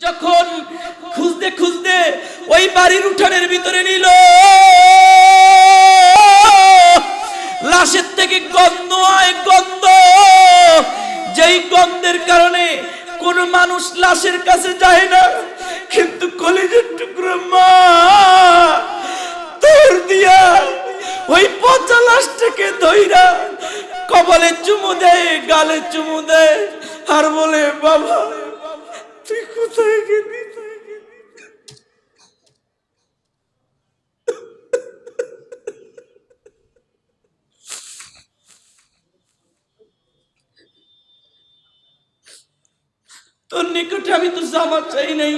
যখন খুঁজতে খুঁজতে ওই বাড়ির উঠানের ভিতরে নিল, লাশের থেকে গন্ধ হয়, গন্ধ, যেই গন্ধের কারণে কোন মানুষ লাশের কাছে যায় না, কিন্তু কলিজার টুকরো মা দৌড় দিয়া ওই পচা লাশটাকে ধইরা কপালে চুমু দেয়, গালে চুমু দেয়, আর বলে বাবা তুই কোথায় গেলি? তোর নিকটে আমি তো জামা চাই নাই,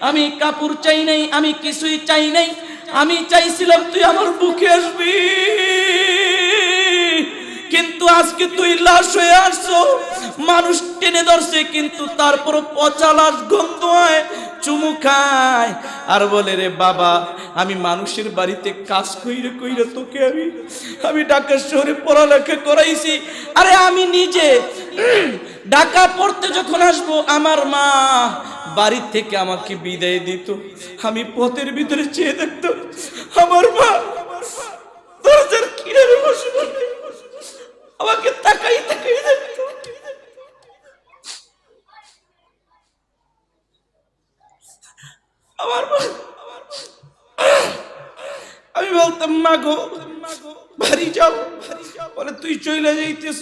আমি কাপড় চাই নাই, আমি কিছুই চাই নাই, আমি চাইছিলাম তুই আমার বুকে আসবি, কিন্তু আজকে তুই লাশ হয়ে আসছো, মানুষ টেনে ধরছে, কিন্তু তারপর পচা লাশ, গন্ধ হয়, চুমু খায়, আর বলে রে বাবা আমি মানুষের বাড়িতে কাজ কইরে কইরে তোকে আমি ঢাকা শহরে পড়ালেখা করাইছি। আরে আমি নিজে ঢাকা পড়তে যখন আসবো আমার মা বাড়ি থেকে আমাকে বিদায় দিত, আমি পথের ভিতরে চেয়ে দেখতাম আমার মা দরজার কিনারে বসে আমাকে তাকাই তাকাই দেখতো। আমার মা, আমি বলতাম মা গো বাড়ি যাও, বলে তুই চলে যাইতেছ,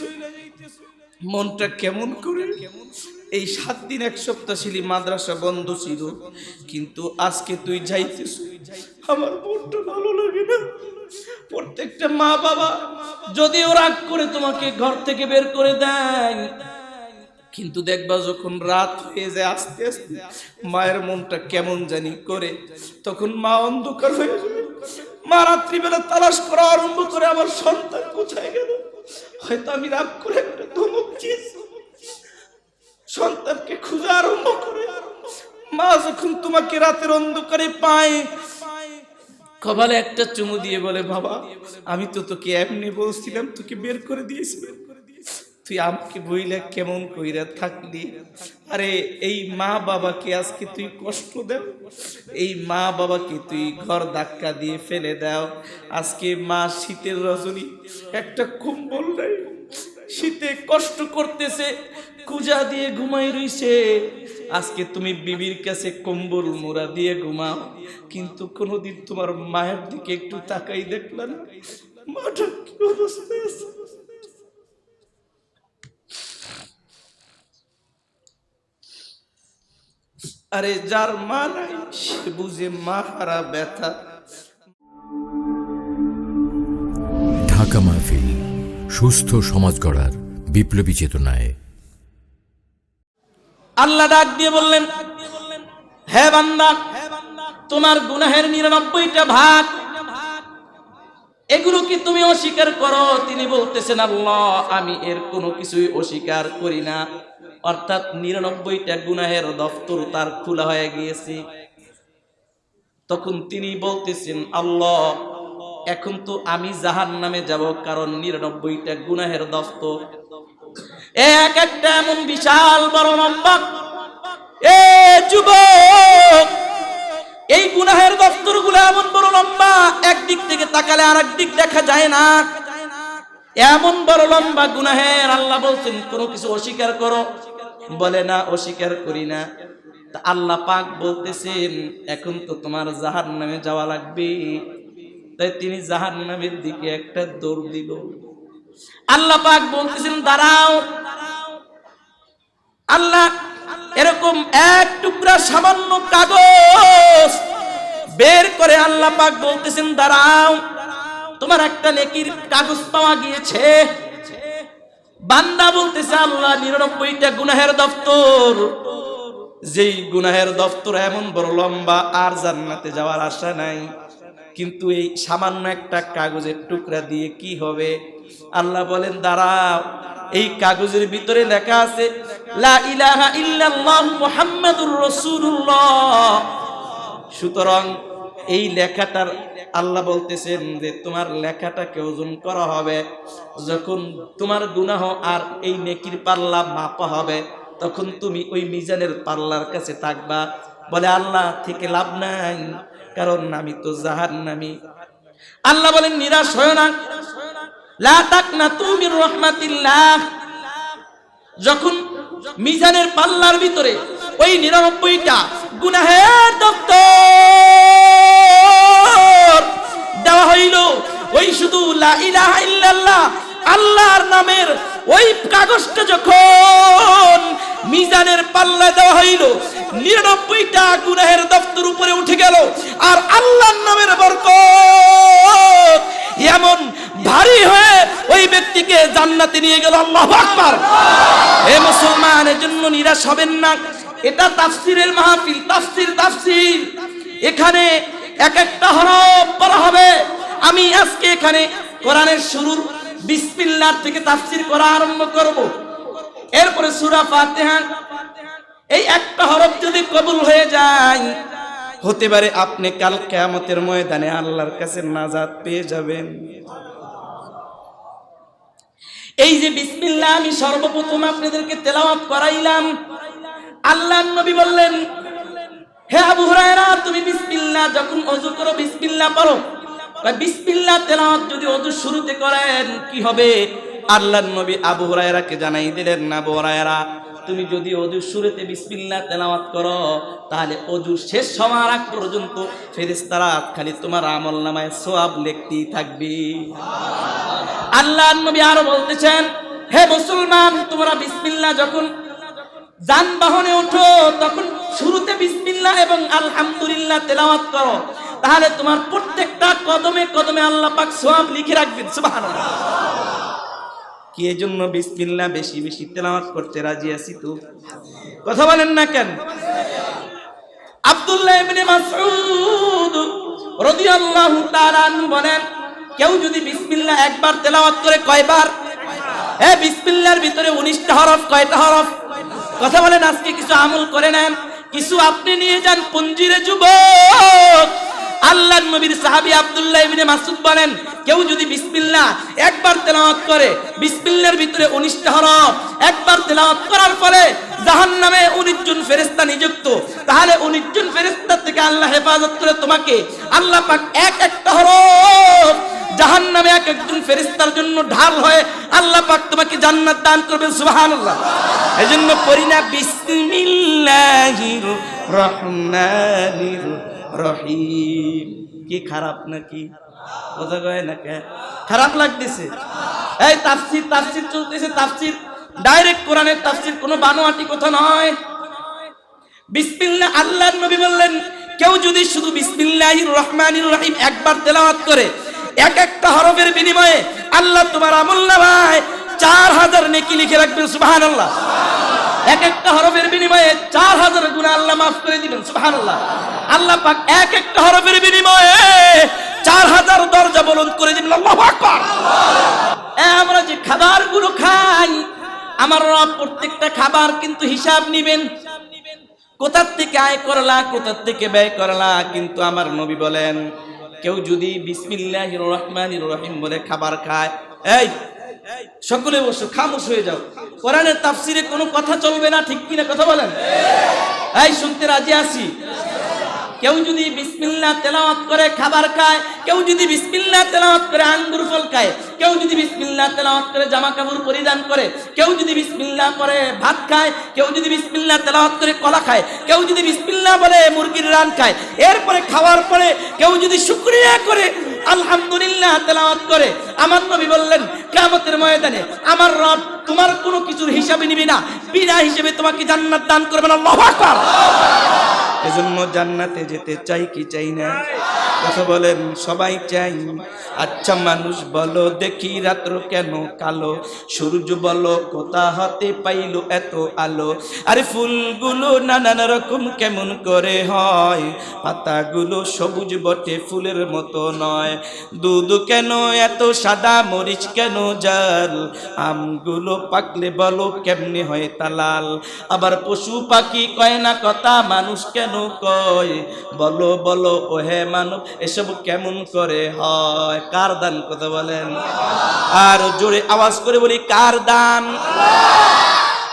মনটা কেমন করে। এই 7 দিন 1 সপ্তাহ ছিলি, মাদ্রাসা বন্ধ ছিল, কিন্তু আজকে তুই যাইতেছ, আমার মনটা ভালো লাগে না। প্রত্যেকটা মা বাবা যদিও রাগ করে তোমাকে ঘর থেকে বের করে দেয়, কিন্তু দেখবা যখন রাত হয়ে যায় আস্তে আস্তে মায়ের মনটা কেমন জানি করে, তখন মা অন্ধকার হয়ে যাবে, মা রাত্রিবেলা তালাশ করা আরম্ভ করে আমার সন্তান কোথায় গেল। হয়তো আমি রাগ করে একটা ধমক দিয়েছি, সন্তানকে খুঁজে আরম্ভ করে। মা যখন তোমাকে রাতের অন্ধকারে পায়, কপালে একটা চুমু দিয়ে বলে বাবা আমি তো তোকে এমনি বলছিলাম, তোকে বের করে দিয়েছিলাম, তুই আমাকে বইলে কেমন কইরা থাকলি। আরে এই মা বাবাকে আজকে তুই কষ্ট দাও, এই মা বাবাকে তুই ঘর ধাক্কা দিয়ে ফেলে দাও। আজকে মা শীতের রজনী, একটা কম্বল নাই, শীতে কষ্ট করতেছে, কুজা দিয়ে ঘুমাই রইছে, আজকে তুমি বিবির কাছে কম্বল মোড়া দিয়ে ঘুমাও, কিন্তু কোনোদিন তোমার মায়ের দিকে একটু তাকাই দেখলা না, মাটা কি অবস্থায় আছে। আরে যার মা নাই সে বুঝে মা হারা ব্যথা। ঢাকা মাহফিল, সুস্থ সমাজ গড়ার বিপ্লবী চেতনায়। আল্লাহ ডাক দিয়ে বললেন, হে বান্দা তোমার গুনাহের 99টা ভাগ, এগুলো কি তুমি অস্বীকার করো? তিনি বলতেছেন আল্লাহ আমি এর কোনো কিছুই অস্বীকার করি না। অর্থাৎ 99টা গুনাহের দফতর তার খোলা হয়ে গিয়েছে। তখন তিনি বলতেছেন আল্লাহ এখন তো আমি জাহান্নামে যাব, কারণ 99টা গুনাহের দফতর এক একটা এমন বিশাল বড় লম্বা। এ যুবক, এই গুনাহের দফতরগুলো এমন বড় লম্বা, একদিক থেকে তাকালে আরেক দিক দেখা যায় না, এমন বড় লম্বা গুনাহের। আল্লাহ বলছেন কোনো কিছু অস্বীকার করো? বলে না, অস্বীকার করি না। তা আল্লাহ পাক বলতেছেন এখন তো তোমার জাহান্নামে যাওয়া লাগবে। তাই তিনি জাহান্নামের দিকে একটা দৌড় দিল। আল্লাহ পাক বলতেছেন দাঁড়াও। আল্লাহ এরকম এক টুকরা সামান্য কাগজ বের করে আল্লাহ পাক বলতেছেন দাঁড়াও, তোমার একটা নেকির কাগজ পাওয়া গিয়েছে। বান্দা বলতেছে আল্লাহ 99টা গুনাহের দফতর, যেই গুনাহের দফতর এমন বড় লম্বা, আর জান্নাতে যাওয়ার আশা নাই, কিন্তু এই সামান্য একটা কাগজের টুকরা দিয়ে কি হবে? আল্লাহ বলেন দাঁড়াও, এই কাগজের ভিতরে লেখা আছে লা ইলাহা ইল্লাল্লাহ মুহাম্মাদুর রাসূলুল্লাহ। সুতরাং এই লেখাটার আল্লাহ বলতেছেন যে তোমার লেখাটাকে ওজন করা হবে, যখন তোমার গুনাহ আর এই নেকির পাল্লা মাপা হবে, তখন তুমি ওই মিজানের পাল্লার কাছে থাকবা। বলে আল্লাহ থেকে লাভ নাই, কারণ আমি তো জাহান্নামী। আল্লাহ বলেন নিরাশ হয় না, লা তাকনাতু মির রাহমাতিল্লাহ। যখন মিজানের পাল্লার ভিতরে ওই 99টা গুনাহের দপ্তর দেওয়া হইল, ওই শুধু লা ইলাহা ইল্লাল্লাহ আল্লাহর নামের ওই কাগজটা যখন মিজানের পাল্লা দেওয়া হইল, 99টা গুনাহের দপ্তর উপরে উঠে গেল। আর আল্লাহর নামের বরকত এমন ভারী হয়ে ওই ব্যক্তিকে জান্নাতে নিয়ে গেল। আল্লাহু আকবার। হে মুসলমান, এর জন্য নিরাশ হবেন না। এটা তাফসীরের মাহফিল, তাফসীর। এখানে এক একটা হরফ পড়া হবে। আমি আজকে এখানে কোরআনের শুরুর বিসমিল্লাহ থেকে তাফসীর করা আরম্ভ করব। এরপরে সূরা ফাতিহা, এই একটা হরফ যদি কবুল হয়ে যায়, হতে পারে আপনি কাল কিয়ামতের ময়দানে আল্লাহর কাছে নাজাত পেয়ে যাবেন। এই যে বিসমিল্লাহ আমি সর্বপ্রথম আপনাদেরকে তেলাওয়াত করাইলাম, আল্লাহর নবী বললেন, হে আবু হুরায়রা, তুমি বিসমিল্লাহ যখন ওযু করো বিসমিল্লাহ পড়ো। বিসমিল্লাহ তেলাওয়াত যদি ওযু শুরুতে করেন কি হবে? আল্লাহর নবী আবু হুরায়রাকে জানাই দিলেন, আবু হুরায়রা, তুমি যদি ওযু শুরুতে বিসমিল্লাহ তেলাওয়াত করো, তাহলে ওযু শেষ হওয়ার আগ পর্যন্ত ফেরেশতারা খালি তোমার আমলনামায় সওয়াব লিখতেই থাকবে। আল্লাহর নবী আরো বলতেছেন, হে মুসলমান, তোমরা বিসমিল্লাহ যখন যানবাহনে ওঠো তখন শুরুতে বিসমিল্লাহ এবং আলহামদুলিল্লাহ তেলাওয়াত করো, তাহলে তোমার প্রত্যেকটা কদমে কদমে আল্লাহ পাক সওয়াব লিখে রাখবেন। সুবহানাল্লাহ। কি এজন্য বিসমিল্লাহ বেশি বেশি তেলাওয়াত করতে রাজি আছি তো? কথা বলেন না কেন? আব্দুল্লাহ ইবনে মাসউদ রাদিয়াল্লাহু তাআলা আনহু বলেন, কেউ যদি বিসমিল্লাহ একবার তেলাওয়াত করে, কয়বার? বিসমিল্লাহর ভিতরে 19টা হরফ। কয়টা হরফ? কথা বলেন। আজকে কিছু আমল করে নেন, কিছু আপনি নিয়ে যান পঞ্জিরে যুবক। আল্লাহর নবীর সাহাবী আব্দুল্লাহ ইবনে মাসউদ বলেন, কেউ যদি বিসমিল্লাহ একবার তেলাওয়াত করে, বিসমিল্লাহর ভিতরে 19টা হরফ, একবার তেলাওয়াত করার ফলে জাহান্নামে 19 জন ফেরেশতা নিযুক্ত। তাহলে 19 জন ফেরেশতা থেকে আল্লাহ হেফাজত করে তোমাকে। আল্লাহ পাক একটা হরফ জাহান্নামে এক একজন ফেরেশতার জন্য ঢাল হয়ে আল্লাহ পাক তোমাকে জান্নাত দান করবেন। সুবহানাল্লাহ। এজন্য পড়ি না বিসমিল্লাহির রহমানির রহিম। কি খারাপ নাকি? কথা কয় না কে? খারাপ লাগতেছে? এই তাফসীর চলতেছে, তাফসীর ডাইরেক্ট কোরআনের তাফসীর, কোনো বানোয়াটি কথা নয়। বিসমিল্লাহ, আল্লাহর নবী বললেন, কেউ যদি শুধু বিসমিল্লাহির রহমানির রহিম একবার তেলাওয়াত করে, এক একটা হরফের বিনিময়ে আল্লাহ তোমার আমলনামায় 4000 নেকি লিখে রাখবেন। সুবহানাল্লাহ। এক একটা হরফের বিনিময়ে 4000 গুনাহ আল্লাহ মাফ করে দিবেন। সুবহানাল্লাহ। আল্লাহ পাক এক একটা হরফের বিনিময়ে 4000 দরজা বুলন্দ করে দিবেন। আল্লাহু আকবার। আমরা যে খাবারগুলো খাই, আমার রব প্রত্যেকটা খাবার কিন্তু হিসাব নিবেন। কোথা থেকে আয় করলা, কোথা থেকে ব্যয় করলা। কিন্তু আমার নবী বলেন, কেউ যদি বিসমিল্লাহির রহমানির রহিম বলে খাবার খায়, এই সকলে বসো, খামোশ হয়ে যাও। কোরআনের তাফসীরে কোনো কথা চলবে না, ঠিক কিনা? কথা বলেন। এই শুনতে রাজি আছি? কেউ যদি বিসমিল্লাহ তেলাওয়াত করে খাবার খায়, কেউ যদি বিসমিল্লাহ তেলাওয়াত করে আঙ্গুর ফল খায়, কেউ যদি বিসমিল্লাহ তেলাওয়াত করে জামা কাপড় পরিধান করে, কেউ যদি বিসমিল্লাহ করে ভাত খায়, কেউ যদি বিসমিল্লাহ তেলাওয়াত করে কলা খায়, কেউ যদি বিসমিল্লাহ বলে মুরগির রান খায়, এরপরে খাওয়ার পরে কেউ যদি শুকরিয়া করে আলহামদুলিল্লাহ তেলাওয়াত করে, আমার নবী বললেন কিয়ামতের ময়দানে আমার রব তোমার কোনো কিছুর হিসাবে নিবে না, বিনা হিসেবে তোমাকে জান্নাত দান করবেন। আল্লাহু আকবার। এজন্য জান্নাতে যেতে চাই কি চাই না? কথা বলেন। সবাই চাই। আচ্ছা মানুষ বলো দেখি রাত্র কেন কালো, সূর্য বলো কোথা হতে পাইলো এত আলো, আরে ফুলগুলো নানান রকম কেমন করে হয়, পাতাগুলো সবুজ বটে ফুলের মতো নয়, দুধ কেন এত সাদা, মরিচ কেন জাল, আমগুলো পাকলে বলো কেমনে হয় তা লাল, আবার পশু পাখি কয় না কথা, মানুষ কেন কয়, বলো বলো ও হে মানব এসব কেমন করে হয়? কার দান? কথা বলেন। আর জোরে আওয়াজ করে বলি, কার দান?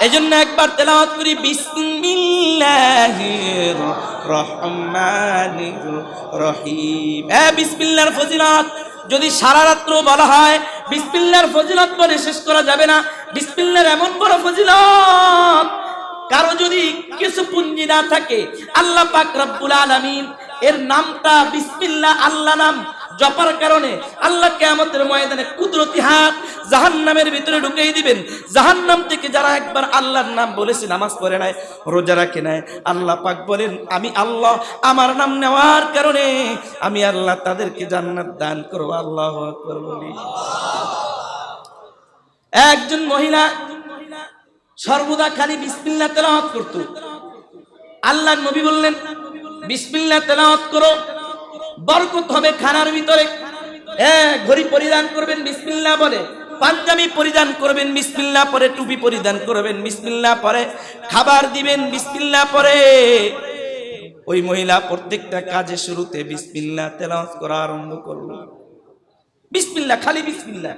এজন্য এক আরেকবার তেলাওয়াত করি, বিসমিল্লাহির রহমানির রহিম। বিসমিল্লাহর ফজিলত যদি সারা রাত্র বলা হয়, বিসমিল্লাহর ফজিলত বলে শেষ করা যাবে না। বিসমিল্লাহর এমন বড় ফজিলত, কারো যদি কিছু পুঞ্জি না থাকে, আল্লাহ পাক রব্বুল আলামিন এর নামটা বিসমিল্লাহ, আল্লাহ নাম জপার কারণে আল্লাহ কিয়ামতের ময়দানে কুদরতি হাত জাহান্নামের ভিতরে ঢুকিয়ে দিবেন। জাহান্নাম থেকে যারা একবার আল্লাহর নাম বলেছে, নামাজ পড়ে নাই, রোজা রাখে নাই, আল্লাহ পাক বলেন আমি আল্লাহ আমার নাম নেওয়ার কারণে আমি আল্লাহ তাদেরকে জান্নাত দান করব। আল্লাহু আকবার বলি। একজন মহিলা সর্বদা খালি বিসমিল্লাহ তেলাওয়াত করত। আল্লাহর নবী বললেন বিসমিল্লাহ তেলাওয়াত করো, বরকত হবে খানার ভিতরে। ঘড়ি পরিধান করবেন বিসমিল্লাহ বলে, পাঞ্জাবি পরিধান করবেন বিসমিল্লাহ পরে, টুপি পরিধান করবেন বিসমিল্লাহ পরে, খাবার দিবেন বিসমিল্লাহ পরে। ওই মহিলা প্রত্যেকটা কাজের শুরুতে বিসমিল্লাহ তেলাওয়াত করা আরম্ভ করলো। বিসমিল্লাহ, খালি বিসমিল্লাহ,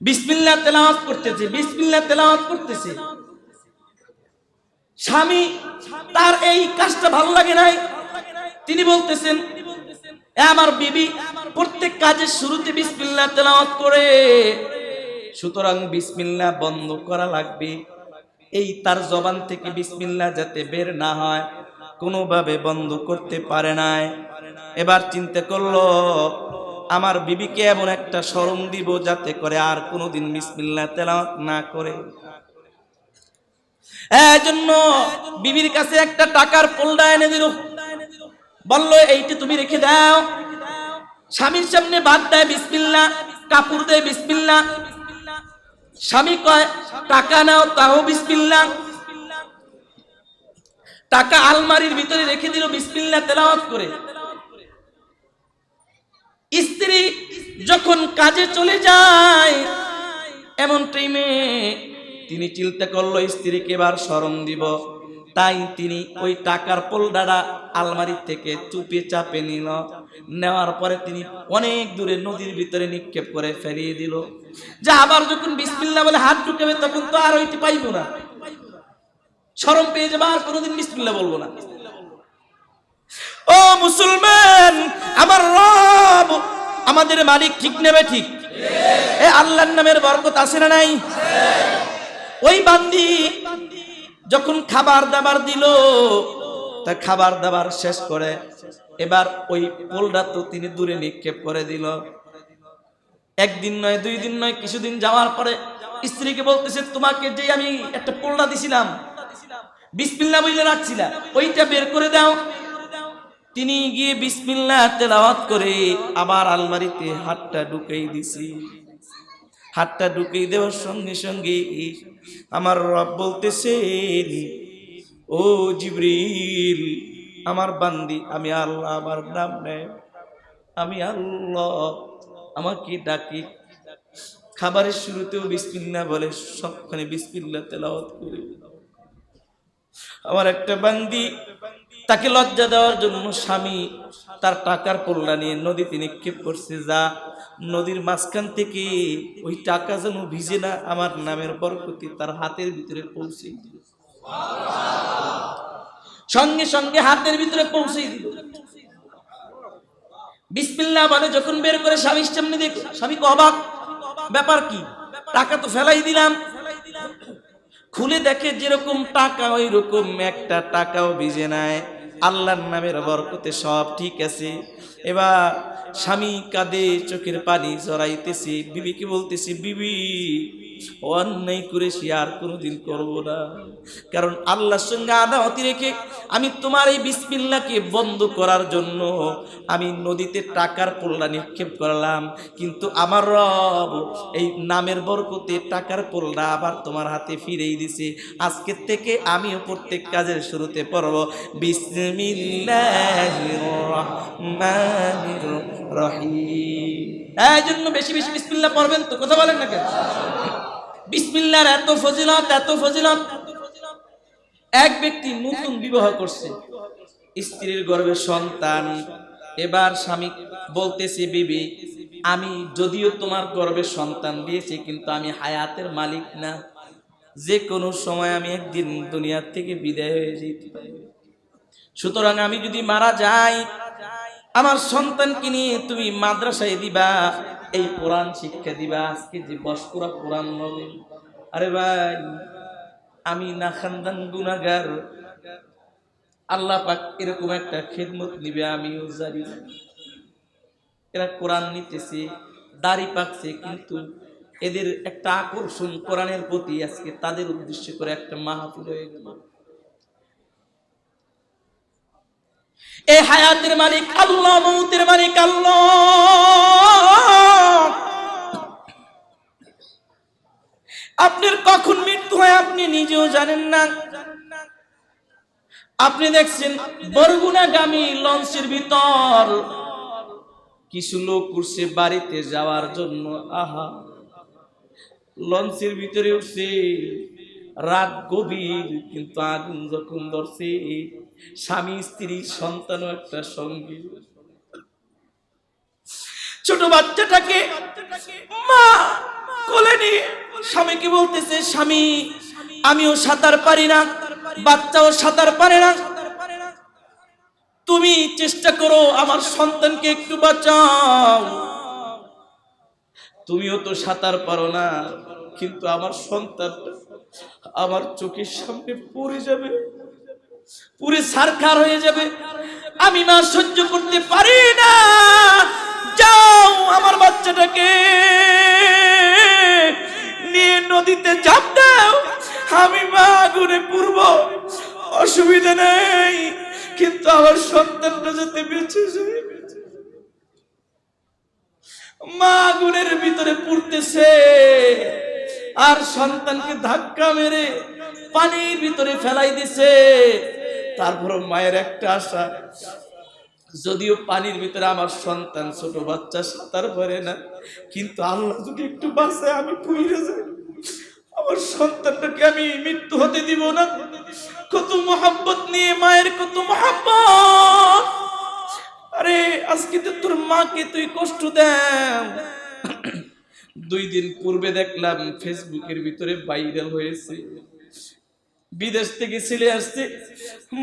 বিসমিল্লাহ তেলাওয়াত করতেছে, বিসমিল্লাহ তেলাওয়াত করতেছে। স্বামী তার এই কাজটা ভালো লাগে নাই, তিনি বলতেছেন আমার বিবি প্রত্যেক কাজের শুরুতে বিসমিল্লাহ তেলাওয়াত করে, সুতরাং বিসমিল্লাহ বন্ধ করা লাগবে। এই তার জবান থেকে বিসমিল্লাহ যাতে বের না হয়, কোনোভাবে বন্ধ করতে পারে নাই। এবার চিন্তা করলো আমার বিবিকে এমন একটা শরম দিব যাতে করে আর কোনোদিন বিসমিল্লাহ তেলাওয়াত না করে। এজন্য বিবির কাছে একটা টাকার পোল্ডা এনে দিল, বললো এইটা তুমি রেখে দাও। স্বামীর সামনে বাদ দেয় বিসমিল্লাহ, কাপড় দেয় বিসমিল্লাহ। স্বামী কয় টাকা নাও, তাও বিসমিল্লাহ। টাকা আলমারির ভিতরে রেখে দিল বিসমিল্লাহ তেলাওয়াত করে। স্ত্রী যখন কাজে চলে যায়, এমন টাইমে তিনি চিন্তা করলো স্ত্রীকে এবার শরম দিব, তাই তিনি ওই টাকার পোল্ডাটা আলমারি থেকে চুপে চাপে নিল। নেওয়ার পরে তিনি অনেক দূরে নদীর ভিতরে নিক্ষেপ করে ফেলিয়ে দিল। যা আবার যখন বিসমিল্লাহ বলে হাত ঢুকাবে, তখন তো আর ওইটি পাইব না, শরম পেয়ে যাবে, আর কোনোদিন বিসমিল্লাহ বলবো না। ও মুসলমান, আমার রব আমাদের মালিক, ঠিক নেবে ঠিক? এ আল্লাহর নামের বরকত আছে না নাই? ওই বান্দি যখন খাবার দাবার দিল, তা খাবার দাবার শেষ করে এবার ওই পোলটা তো তিনি দূরে নিক্ষেপ করে দিল। একদিন নয়, দুই দিন নয়, কিছুদিন যাওয়ার পরে স্ত্রীকে বলতেছে তোমাকে যে আমি একটা পোলটা দিছিলাম, বিসমিল্লাহ বলে রাখছিলাম, ওইটা বের করে দাও। তিনি গিয়ে বিসমিল্লাহ তেলাওয়াত করে আবার আলমারিতে হাতটা ঢুকিয়ে দিছি। হাতটা ঢুকিয়ে দেওয়ার সঙ্গে সঙ্গে আমার রব বলতেছে ও জিবরিল, আমার বান্দি আমি আল্লাহ, আমার নাম নেয় আমি আল্লাহ, আমাকে ডাকি। খাবারের শুরুতেও বিসমিল্লাহ বলে, সবখানে বিসমিল্লাহ তেলাওয়াত করে। আমার একটা বান্দি, তাকে লজ্জা দেওয়ার জন্য স্বামী তার টাকার পোল্লা নিয়ে নদীতে নিক্ষেপ করছে। যা নদীর মাঝখান থেকে ওই টাকা যেন ভিজে না, আমার নামের বরকতে তার হাতের ভিতরে পৌঁছে দিল। সঙ্গে সঙ্গে হাতের ভিতরে পৌঁছে দিল। বিসমিল্লাহ বলে যখন বের করে স্বামীর সামনে দেখ, স্বামী অবাক, ব্যাপার কি? টাকা তো ফেলাই দিলাম। খুলে দেখে যেরকম টাকা ওই রকম একটা টাকাও ভিজে নাই, আল্লাহর নামের বরকতে সব ঠিক আছে। এবার স্বামী কাঁদে, চোখের পানি জড়াইতেছি, বিবিকে বলতেছি বিবি অন্যায় করেছি, আর কোনোদিন করবো না, কারণ আল্লাহর সঙ্গে আদাওয়াতি রেখে আমি তোমার এই বিসমিল্লাহকে বন্ধ করার জন্য আমি নদীতে টাকার পোল্লা নিক্ষেপ করলাম, কিন্তু আমার রব এই নামের বরকতে টাকার পোল্লা আবার তোমার হাতে ফিরেই দিছে। আজকের থেকে আমিও প্রত্যেক কাজের শুরুতে পড়ব বিসমিল্লাহির রহমানির রহিম। এই জন্য বেশি বেশি বিসমিল্লাহ পড়বেন তো, কথা বলেন না কেন? বিসমিল্লাহর এত ফজিলত, এত ফজিলত। এক ব্যক্তি নতুন বিবাহ করছে, স্ত্রীর গর্ভে সন্তান। এবার স্বামী বলতেছে বিবি আমি যদিও তোমার গর্ভে সন্তান দিয়েছি, কিন্তু আমি হায়াতের মালিক না, যে কোনো সময় আমি একদিন দুনিয়া থেকে বিদায় হয়ে যেতে পারি। সুতরাং আমি যদি মারা যাই, আমার সন্তানকে নিয়ে তুমি মাদ্রাসায় দিবা, এই কোরআন শিক্ষা দিবা। আজকে যে বসকরা কোরআন হবে, আরে ভাই আমি না খানদান গুনাহগার, আল্লাহ পাক এরকম একটা খেদমত নিবে আমিও জানি না। এরা কোরআন নিতেছে, দাড়ি পাকছে, কিন্তু এদের একটা আকর্ষণ কোরআনের প্রতি, আজকে তাদের উদ্দেশ্য করে একটা মাহফিল হয়ে গেল। এই হায়াতের মালিক আল্লাহ, মৌতের মালিক আল্লাহ। আপনার কখন মৃত্যু হয় আপনি নিজেও জানেন না। আপনি দেখছেন বরগুনাগামী লঞ্চের ভিতর কিছু লোক উঠছে বাড়িতে যাওয়ার জন্য। আহা, লঞ্চের ভিতরে উঠছে, রাত গভীর, কিন্তু আগুন যখন ধরছে, স্বামী স্ত্রী সন্তানও একটা সঙ্গী। ছোট বাচ্চাটাকে মা কোলে নিয়ে স্বামীকে বলতেছে, স্বামী আমিও সাঁতার পারি না, বাচ্চাও সাঁতার পারে না, তুমি চেষ্টা করো আমার সন্তানকে একটু বাঁচাও। তুমিও তো সাঁতার পারো না, কিন্তু আমার সন্তানটা আমার চোখের সামনে পড়ে যাবে, পুরো সারখার হয়ে যাবে, আমি মা সহ্য করতে পারি না। যাও আমার বাচ্চাটাকে নিয়ে নদীতে ঝাঁপ দাও, আমি মা আগুনে পুড়ব, অসুবিধা নেই, কিন্তু আমার সন্তানটা যাতে বেঁচে যায়। মা আগুনের ভিতরে পুড়তেছে, আর সন্তানকে ধাক্কা মেরে পানির ভিতরে ফেলাই দিছে। তারপর মায়ের একটা আশা, যদিও পানির ভিতরে আমার সন্তান ছোট বাচ্চা সাঁতার পারে না, কিন্তু আল্লাহ যদি একটু বাঁচায় আমি পুড়ে যাই, আমার সন্তানটাকে আমি মৃত্যু হতে দিব না। কত মোহাব্বত নিয়ে মায়ের, কত মোহাব্বত। আরে আজকে তো তোর মাকে তুই কষ্ট দেন। 2 দিন পূর্বে দেখলাম ফেসবুকের ভিতরে ভাইরাল হয়েছে, বিদেশ থেকে ছেলে আসছে,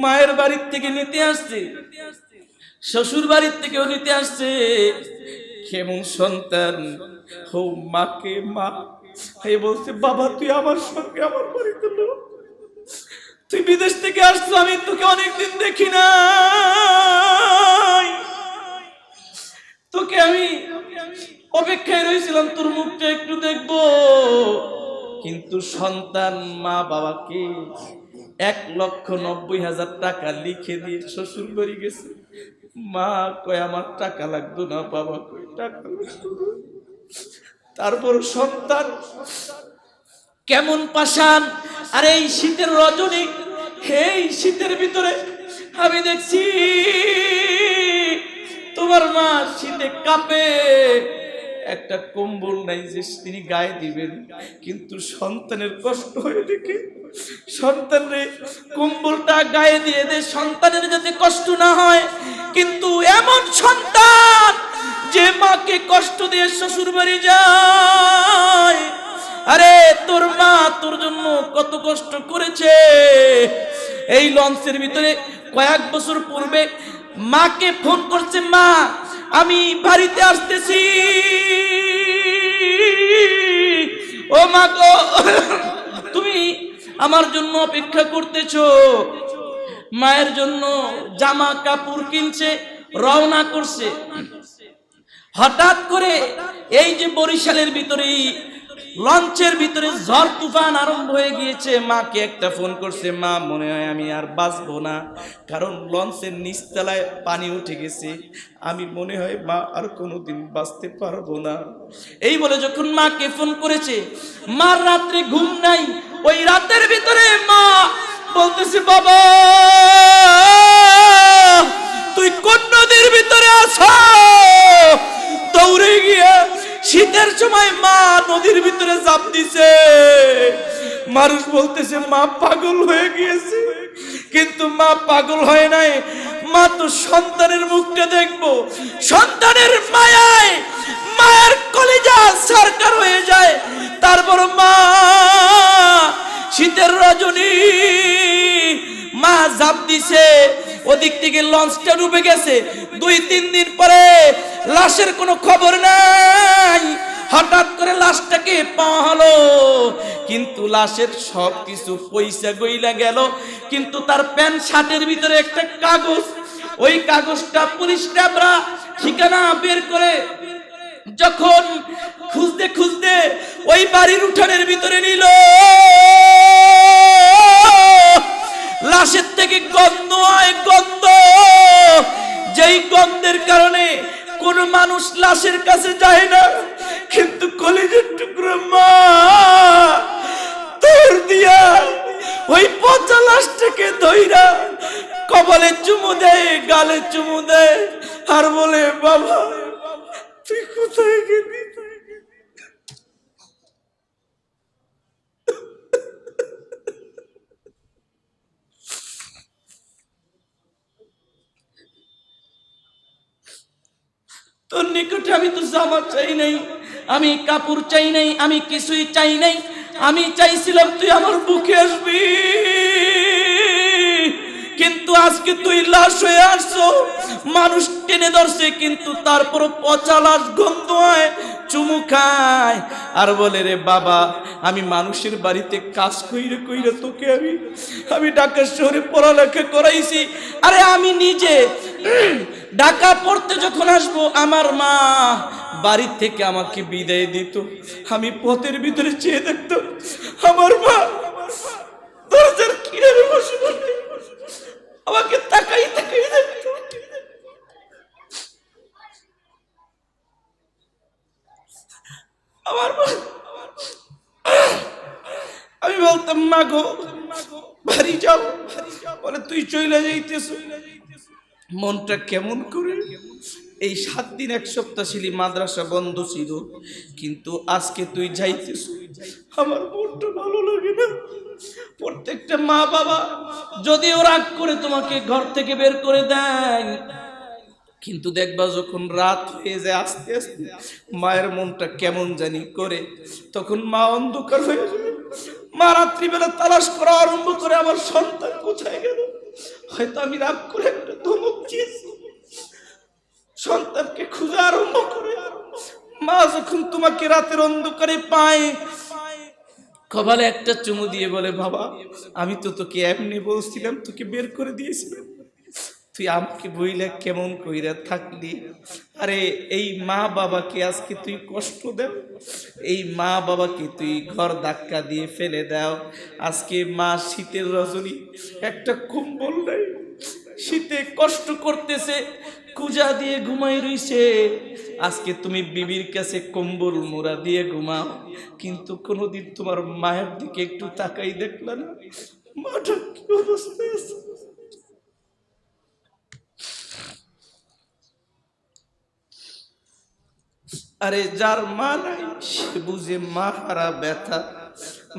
মায়ের বাড়ির থেকে নিতে আসছে, শ্বশুর বাড়ির থেকেও নিতে আসছে। কেমন সন্তান, হো মাকে মা বলছে, বাবা তুই আমার সঙ্গে আমার বাড়িতে লো, তুই বিদেশ থেকে আসছো, আমি তোকে অনেকদিন দেখি না, তোকে আমি অপেক্ষায় রয়েছিলাম তোর মুখটা একটু দেখবো। কিন্তু সন্তান মা বাবাকে 1,90,000 টাকা লিখে দিয়ে শ্বশুর বাড়ি গেছে। মা কয় আমার টাকা লাগতো না, বাবা কয় টাকা লাগতো না। তারপর সন্তান কেমন পাষাণ। আর এই শীতের রজনী, এই শীতের ভিতরে আমি দেখছি তোমার মা শীতে কাঁপে, একটা কম্বল নাই যে তিনি গায়ে দিবেন, কিন্তু সন্তানের কষ্ট হয়ে দেখে সন্তানের কম্বলটা গায়ে দিয়ে দেয়, সন্তানের যাতে কষ্ট না হয়। কিন্তু এমন সন্তান যে মাকে কষ্ট দিয়ে শ্বশুর বাড়ি যায়। আরে তোর মা তোর জন্য কত কষ্ট করেছে। এই লঞ্চের ভিতরে কয়েক বছর পূর্বে মাকে ফোন করছে, মা আমি বাড়িতে আসতেছি, ও মা গো তুমি আমার জন্য অপেক্ষা করতেছো। মায়ের জন্য জামা কাপড় কিনছে, রওনা করছে। হঠাৎ করে এই যে বরিশালের ভিতরেই লঞ্চের ভিতরে ঝড় তুফান আরম্ভ হয়ে গিয়েছে। মাকে একটা ফোন করছে, মা মনে হয় আমি আর বাঁচবো না, কারণ লঞ্চের নিচতলায় পানি উঠে গেছে, আমি মনে হয় মা আর কোনোদিন বাঁচতে পারবো না। এই বলে যখন মাকে ফোন করেছে, মার রাত্রে ঘুম নাই। ওই রাতের ভিতরে মা বলতেছে, বাবা তুই কোন নদীর ভিতরে আছো? দৌড়ে গিয়ে শীতের সময় মা নদীর ভিতরে ঝাঁপ দিছে। মানুষ বলতেছে মা পাগল হয়ে গিয়েছে, কিন্তু মা পাগল হয় নাই। মা তো সন্তানের মুখটা দেখবো, সন্তানের মায়ায় মায়ের কলিজা সরকার হয়ে যায়। তারপর মা শীতের রজনী, মা ঝাঁপ দিছে, ওদিক থেকে লঞ্চটা ডুবে গেছে। 2-3 দিন পরে লাশের কোনো খবর নাই। হঠাৎ করে লাশটাকে পাওয়া হলো, কিন্তু লাশের সব কিছু পয়সা গইলা গেল, কিন্তু তার প্যান্ট শার্টের ভিতরে একটা কাগজ। ওই কাগজটা পুলিশরা ঠিকানা বের করে যখন খুঁজতে খুঁজতে ওই বাড়ির উঠানের ভিতরে নিল, লাশের থেকে গন্ধ হয়, গন্ধ, যেই গন্ধের কারণে কোন মানুষ লাশের কাছে যায় না। কিন্তু কলিজার টুকরো মা তোর দিয়া ওই পচা লাশটাকে ধইরা কপালে চুমু দেয়, গালে চুমু দেয়, আর বলে বাবা তুই কোথায় গেলি? তোর নিকটে আমি তো জামা চাই নাই, আমি কাপড় চাই নাই, আমি কিছুই চাই নাই। আমি চাইছিলাম তুই আমার বুকে আসবি, কিন্তু আজকে তুই লাশ হয়ে আসছো। মানুষ টেনে ধরছে, কিন্তু তারপর পচা লাশ গন্ধ হয়, চুমু খায়, আর বলে রে বাবা আমি মানুষের বাড়িতে কাজ কইরে কইরে তোকে আমি ঢাকা শহরে পড়ালেখা করাইছি। আরে আমি নিজে ঢাকা পড়তে যখন আসবো, আমার মা বাড়ি থেকে আমাকে বিদায় দিত, আমি পথের ভিতরে চেয়ে দেখতাম আমার মা দরজার কিনারে বসে বসে আমাকে তাকাই তাকাই দেখত। আমার মা, আমি বলতাম মা গো বাড়ি যাও, বলে তুই চলে যাইতেছ। মনটা কেমন করে, এই 7 দিন 1 সপ্তাহ ছিলি মাদ্রাসা বন্ধ ছিল, কিন্তু আজকে তুই যাইতেছ, আমার মনটা ভালো লাগে না। প্রত্যেকটা মা বাবা যদিও রাগ করে তোমাকে ঘর থেকে বের করে দেয়, কিন্তু দেখবা যখন রাত হয়ে যায় আস্তে আস্তে মায়ের মনটা কেমন জানি করে, তখন মা অন্ধকার হয়ে যাবে। মা রাত্রিবেলা তালাশ করা আরম্ভ করে, আমার সন্তান কোথায় গেল। হয়তো আমি রাগ করে একটা ধমক দিয়েছি, সন্তানকে খুঁজে আরম্ভ করে। মা যখন তোমাকে রাতের অন্ধকারে পায়, কপালে একটা চুমু দিয়ে বলে বাবা আমি তো তোকে এমনি বলছিলাম, তোকে বের করে দিয়েছিলাম, তুই আমাকে বইলে কেমন কইরা থাকলি। আরে এই মা বাবাকে আজকে তুই কষ্ট দাও, এই মা বাবাকে তুই ঘর ধাক্কা দিয়ে ফেলে দাও। আজকে মা শীতের রজনী, একটা কম্বল নাই, শীতে কষ্ট করতেছে, কুজা দিয়ে ঘুমাই রইছে। আজকে তুমি বিবির কাছে কম্বল মোড়া দিয়ে ঘুমাও, কিন্তু কোনোদিন তোমার মায়ের দিকে একটু তাকাই দেখলা না, মাটা কি অবস্থায় আছে। আরে যার মা নাই সে বুঝে মা হারা ব্যথা,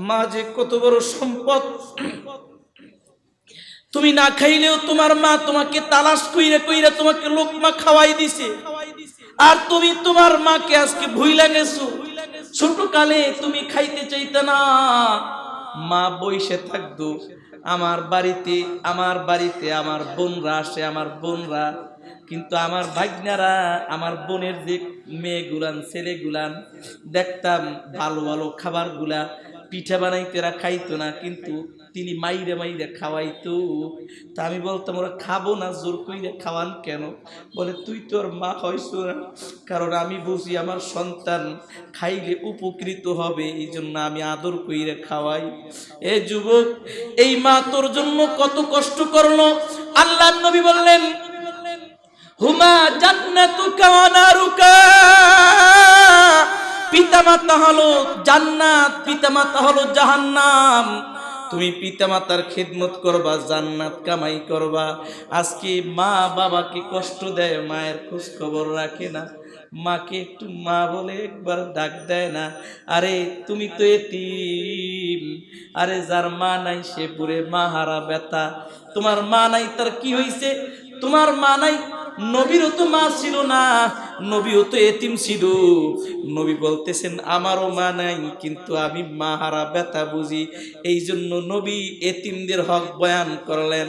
মা যে কত বড় সম্পদ। তুমি না খাইলেও তোমার মা তোমাকে তালাশ কইরা কইরা তোমাকে লোকমা খাওয়াই দিছে, আর তুমি তোমার মাকে আজকে ভুইলা গেছো। ছোট কালে তুমি খাইতে চাইতে না, মা বইসে থাকতো। আমার বাড়িতে আমার বোনরা আসে, আমার বোনরা, কিন্তু আমার ভাগ্নারা, আমার বোনের যে মেয়েগুলান ছেলেগুলান দেখতাম ভালো ভালো খাবারগুলা পিঠা বানাইতেরা খাইতো না, কিন্তু তিনি মাইরে মাইরে খাওয়াইতো। তা আমি বলতাম ওরা খাবো না, জোর কইরে খাওয়ান কেন? বলে তুই তোর মা হইছো না, কারণ আমি বুঝি আমার সন্তান খাইলে উপকৃত হবে, এই জন্য আমি আদর কইরে খাওয়াই। এ যুবক, এই মা তোর জন্য কত কষ্ট করলো। আল্লাহর নবী বললেন হুমা জান্নাতুকা ওয়া নারুকা, পিতামাতা হলো জান্নাত, পিতামাতা হলো জাহান্নাম। তুমি পিতামাতার খিদমত করবা, জান্নাত কামাই করবা। আজকে মা বাবাকে কষ্ট দেয়, মায়ের খোঁজ খবর রাখে না, মাকে একটু মা বলে একবার ডাক দেয় না। আরে তুমি তো এতিম, আরে যার মা নাই সে পুরে মা হারা ব্যথা। তোমার মা নাই তার কি হইছে? তোমার মা নাই, নবীরও তো মা ছিল না, নবীও তো এতিম ছিল। নবী বলতেছেন আমারও মা নাই, কিন্তু আমি মা হারা ব্যথা বুঝি। এই জন্য নবী এতিমদের হক বয়ান করলেন।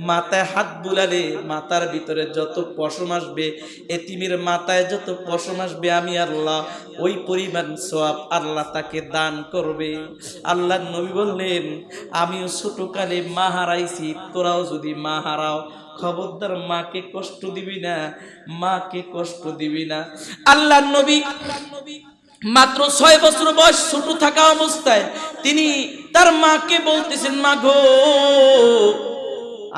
মাথায় হাত বুলালে মাথার ভিতরে যত পশম আসবে, এতিমের মাথায় যত পশম আসবে, আমি আল্লাহ ওই পরিমাণ সওয়াব আল্লাহ তাকে দান করবে। আল্লাহ নবী বললেন আমিও ছোটকালে মা হারাইছি, তোরাও যদি মা হারাও খবরদার মাকে কষ্ট দিবি না, মাকে কষ্ট দিবি না। আল্লাহ নবী মাত্র 6 বছর বয়স, ছোট থাকা অবস্থায় তিনি তার মাকে বলতেছেন মা গো,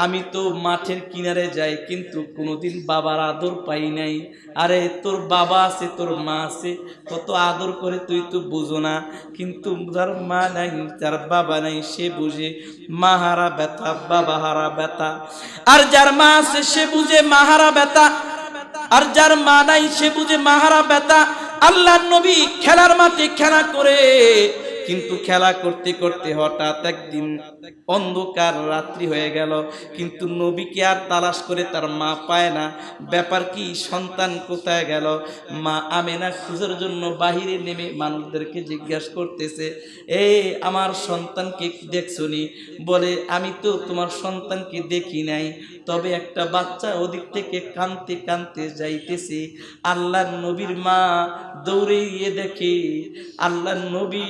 আমি তো মাঠের কিনারে যাই কিন্তু কোনোদিন বাবার আদর পাই নাই। আরে তোর বাবা আছে, তোর মা আছে, কত আদর করে তুই তো বুঝো না। কিন্তু যার মা নাই, যার বাবা নাই, সে বুঝে মা হারা ব্যথা, বাবা হারা ব্যথা। আর যার মা আছে সে বুঝে মা হারা ব্যথা, আর যার মা নাই সে বুঝে মা হারা ব্যথা। আল্লাহর নবী খেলার মাঠে খেলা করে, কিন্তু খেলা করতে করতে হঠাৎ একদিন অন্ধকার রাত্রি হয়ে গেল, কিন্তু নবীকে আর তালাশ করে তার মা পায় না। ব্যাপার কি, সন্তান কোথায় গেল? মা আমেনা খোঁজার জন্য বাহিরে নেমে মানুষদেরকে জিজ্ঞাসা করতেছে, আমার সন্তানকে দেখছনি? বলে আমি তো তোমার সন্তানকে দেখি নাই, তবে একটা বাচ্চা ওদিক থেকে কাঁদতে কাঁদতে যাইতেছে। আল্লাহর নবীর মা দৌড়ে গিয়ে দেখে আল্লাহর নবী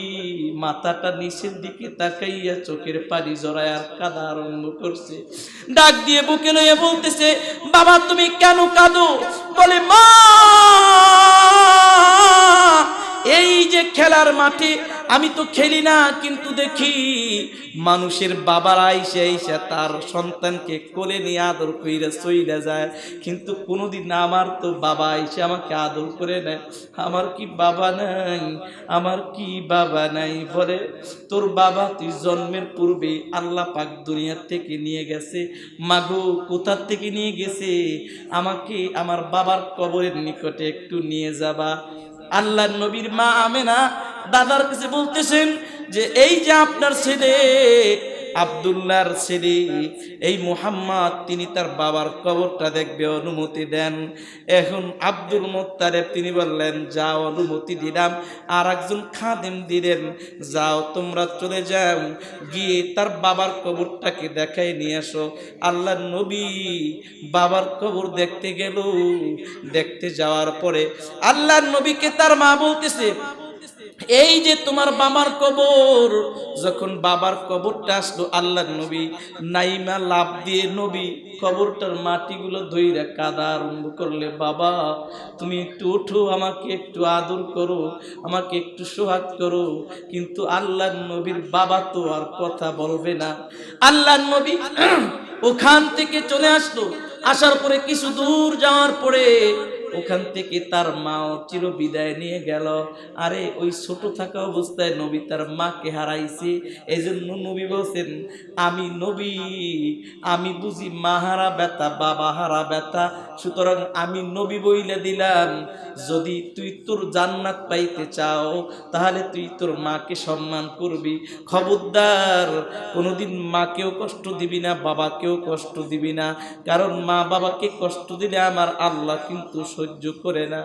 মাথাটা নিচের দিকে তাকাইয়া চোখের পানি জড়ায় আর কাঁদা আরম্ভ করছে। ডাক দিয়ে বুকে লইয়া বলতেছে, বাবা তুমি কেন কাঁদো? বলে মা, এই যে খেলার মাঠে আমি তো খেলি না, কিন্তু দেখি মানুষের বাবারা আইসা আইসা তার সন্তানকে কোলে নিয়ে আদর কইরা চইলা যায়, কিন্তু কোনোদিন আমার তো বাবা আইসা আমাকে আদর করে নেয়। আমার কি বাবা নাই? আমার কি বাবা নাই? বলে তোর বাবা তুই জন্মের পূর্বে আল্লাহ পাক দুনিয়া থেকে নিয়ে গেছে। মাগো কোথা থেকে নিয়ে গেছে? আমাকে আমার বাবার কবরের নিকটে একটু নিয়ে যাবা। আল্লাহর নবীর মা আমেনা দাদার কাছে বলতেছেন যে এই যে আপনার ছেলে আব্দুল্লাহর ছেলে এই মুহাম্মদ, তিনি তার বাবার কবরটা দেখবে, অনুমতি দেন। এখন আব্দুল মুত্তালিব তিনি বললেন যাও, অনুমতি দিলাম। আর একজন খাদেম দিলেন, যাও তোমরা চলে যাও, গিয়ে তার বাবার কবরটাকে দেখাই নিয়ে আসো। আল্লাহর নবী বাবার কবর দেখতে গেল। দেখতে যাওয়ার পরে আল্লাহর নবীকে তার মা বলতেছে, এই যে তোমার বাবার কবর। যখন বাবার কবরটা আসলো, আল্লাহর নবী নাইমা লাভ দিয়ে নবী কবরটার মাটিগুলো ধইরা কাদা আরম্ভ করলে, বাবা তুমি একটু ওঠো, আমাকে একটু আদর করো, আমাকে একটু সোহাগ করো। কিন্তু আল্লাহর নবীর বাবা তো আর কথা বলবে না। আল্লাহর নবী ওখান থেকে চলে আসলো। আসার পরে কিছু দূর যাওয়ার পরে ওখান থেকে তার মাও চির বিদায় নিয়ে গেল। আরে ওই ছোট থাকা অবস্থায় নবী তার মাকে হারাইছে। এজন্য নবী বলছেন আমি নবী, আমি বুঝি মা হারা ব্যথা, বাবা হারা ব্যথা। সুতরাং আমি নবী বইলে দিলাম, যদি তুই তোর জান্নাত পাইতে চাও তাহলে তুই তোর মাকে সম্মান করবি। খবরদার কোনোদিন মাকেও কষ্ট দিবি না, বাবাকেও কষ্ট দিবি না, কারণ মা বাবাকে কষ্ট দিলে আমার আল্লাহ কিন্তু সহ্য করে না।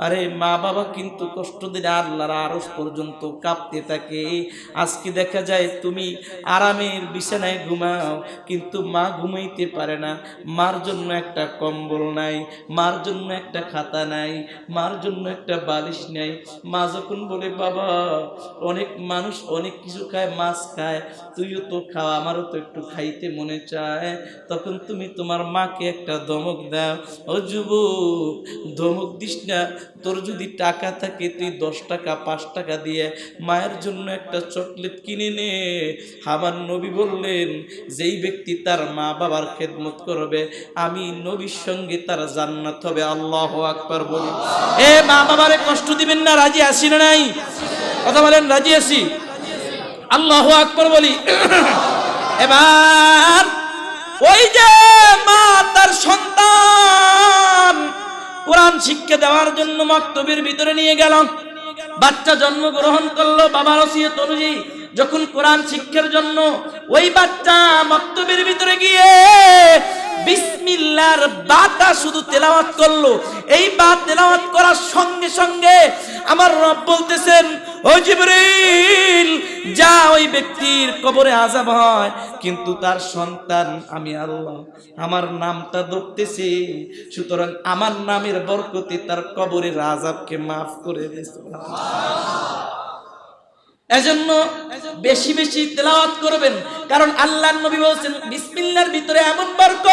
আরে মা বাবা কিন্তু কষ্ট দিলে আল্লাহর আরশ পর্যন্ত কাঁপতে থাকে। আজকে দেখা যায় তুমি আরামের বিছানায় ঘুমাও, কিন্তু মা ঘুমাইতে পারে না। মার জন্য একটা কম্বল নাই, মার জন্য একটা খাতা নাই, মার জন্য একটা বালিশ নাই। মা যখন বলে বাবা অনেক মানুষ অনেক কিছু খায়, মাছ খায়, তুইও তো খাওয়া, আমারও তো একটু খাইতে মনে চায়, তখন তুমি তোমার মাকে একটা ধমক দাও। ও যুবক, ধমক দিস না। তোর যদি টাকা থাকে তুই 10 টাকা 5 টাকা দিয়ে মায়ের জন্য একটা চকলেট কিনে নে। আমার নবী বললেন যেই ব্যক্তি তার মা বাবার খেদমত করবে, আমি নবীর সঙ্গে তার জান্নাত হবে। আল্লাহু আকবার বলি। মা বাবারে কষ্ট দিবেন না, রাজি আছি না নাই? কথা বলেন, রাজি আছি? আল্লাহু আকবার বলি। এবার ওই যে মা তার সন্তান কোরআন শিক্ষা দেওয়ার জন্য মক্তবের ভিতরে নিয়ে গেল। বাচ্চা জন্মগ্রহণ করলো বাবার ওসিয়ত অনুযায়ী। যখন কোরআন শিক্ষার জন্য ওই বাচ্চা মক্তবের ভিতরে গিয়ে বিসমিল্লাহ বিসমিল্লাহর বাটা শুধু তেলাওয়াত করলো, এই বা তেলাওয়াত করার সঙ্গে সঙ্গে আমার রব বলতেছেন, ও জিবরিল যা, ওই ব্যক্তির কবরে আযাব হয় কিন্তু তার সন্তান আমি আল্লাহ আমার নামটা ধরতেছি, সুতরাং আমার নামের বরকতে তার কবরের আযাবকে মাফ করে দিয়েছে। এজন্য বেশি বেশি তেলাওয়াত করবেন, কারণ আল্লাহর নবী বলেছেন বিসমিল্লাহর ভিতরে এমন বরকত,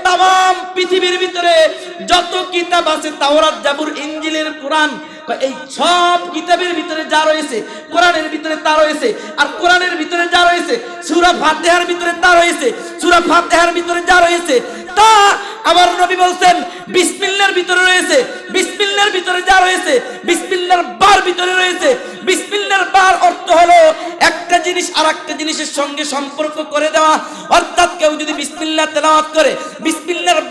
তাম পৃথিবীর ভিতরে যত কিতাব আছে, তাওরাত, জাবুর, ইনজিলের, কোরআন, এই সব কিতাবের ভিতরে যা রয়েছে কোরআনের ভিতরে তা রয়েছে, আর কোরআনের ভিতরে যা রয়েছে সূরা ফাতিহার ভিতরে তা রয়েছে, সূরা ফাতিহার ভিতরে যা রয়েছে তা আমার নবী বলছেন বিসমিল্লাহর ভিতরে রয়েছে। বিসমিল্লাহর ভিতরে যা রয়েছে বিসমিল্লাহর বার ভিতরে রয়েছে। বিসমিল্লাহর বার অর্থ হলো একটা জিনিস আর একটা জিনিসের সঙ্গে সম্পর্ক করে দেওয়া, অর্থাৎ কেউ যদি বিসমিল্লাহ তেলাওয়াত করে, বিসমিল্লাহর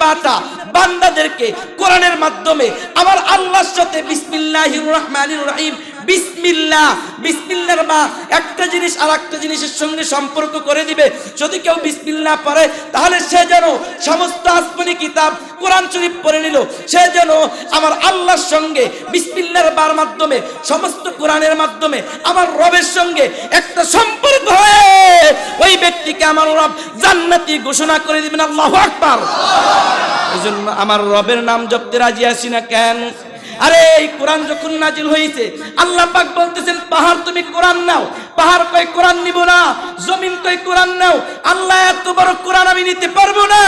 বাটা বান্দাদেরকে কোরআনের মাধ্যমে আমার আল্লাহর সাথে বিসমিল্লাহির রহমানির রহিম, বিসমিল্লাহর বা একটা জিনিস আর একটা জিনিসের সঙ্গে সম্পর্ক করে দিবে। যদি কেউ বিসমিল্লাহ পড়ে তাহলে সে যেন সমস্ত আসমানি কিতাব কোরআন শরীফ পড়ে নিল, সে যেন আমার আল্লাহর সঙ্গে বিসমিল্লাহর বার মাধ্যমে সমস্ত কোরআনের মাধ্যমে আমার রবের সঙ্গে একটা সম্পর্ক হয়ে ওই ব্যক্তিকে আমার রব জান্নাতি ঘোষণা করে দিবেন। আল্লাহু আকবার। এজন্য আমার রবের নাম জপতে রাজি আছি না কেন? আরে এই কোরআন যখন নাজিল হয়েছে আল্লাহ পাক বলতেছেন পাহাড় তুমি কোরআন নাও, পাহাড় কই কোরআন নিব না, জমিন কই কোরআন নাও, আল্লাহ এত বড় কোরআন আমি নিতে পারবো না।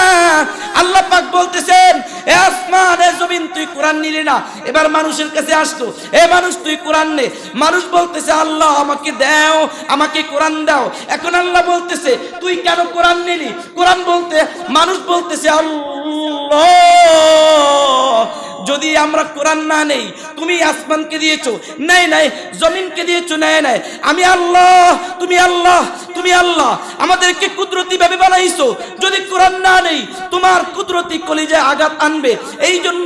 আল্লাহ পাক বলতেছেন এ আসমান এ জমিন তুই কোরআন নিলি না, এবার মানুষের কাছে আসতো, এ মানুষ তুই কোরআন নে। মানুষ বলতেছে আল্লাহ আমাকে দাও, আমাকে কোরআন দাও। এখন আল্লাহ বলতেছে তুই কেন কোরআন নিলি? কোরআন বলতে মানুষ বলতেছে আল্লাহ যদি আমরা কোরআন না নেই, তুমি আসমানকে দিয়েছো, নাই নাই, জমিনকে দিয়েছো, নাই নাই, আমি আল্লাহ, তুমি আল্লাহ, তুমি আল্লাহ, আমাদেরকে কুদরতি ভাবে বানাইছো, যদি কোরআন না নেই তোমার কুদরতি কলিজায় আঘাত আনবে, এই জন্য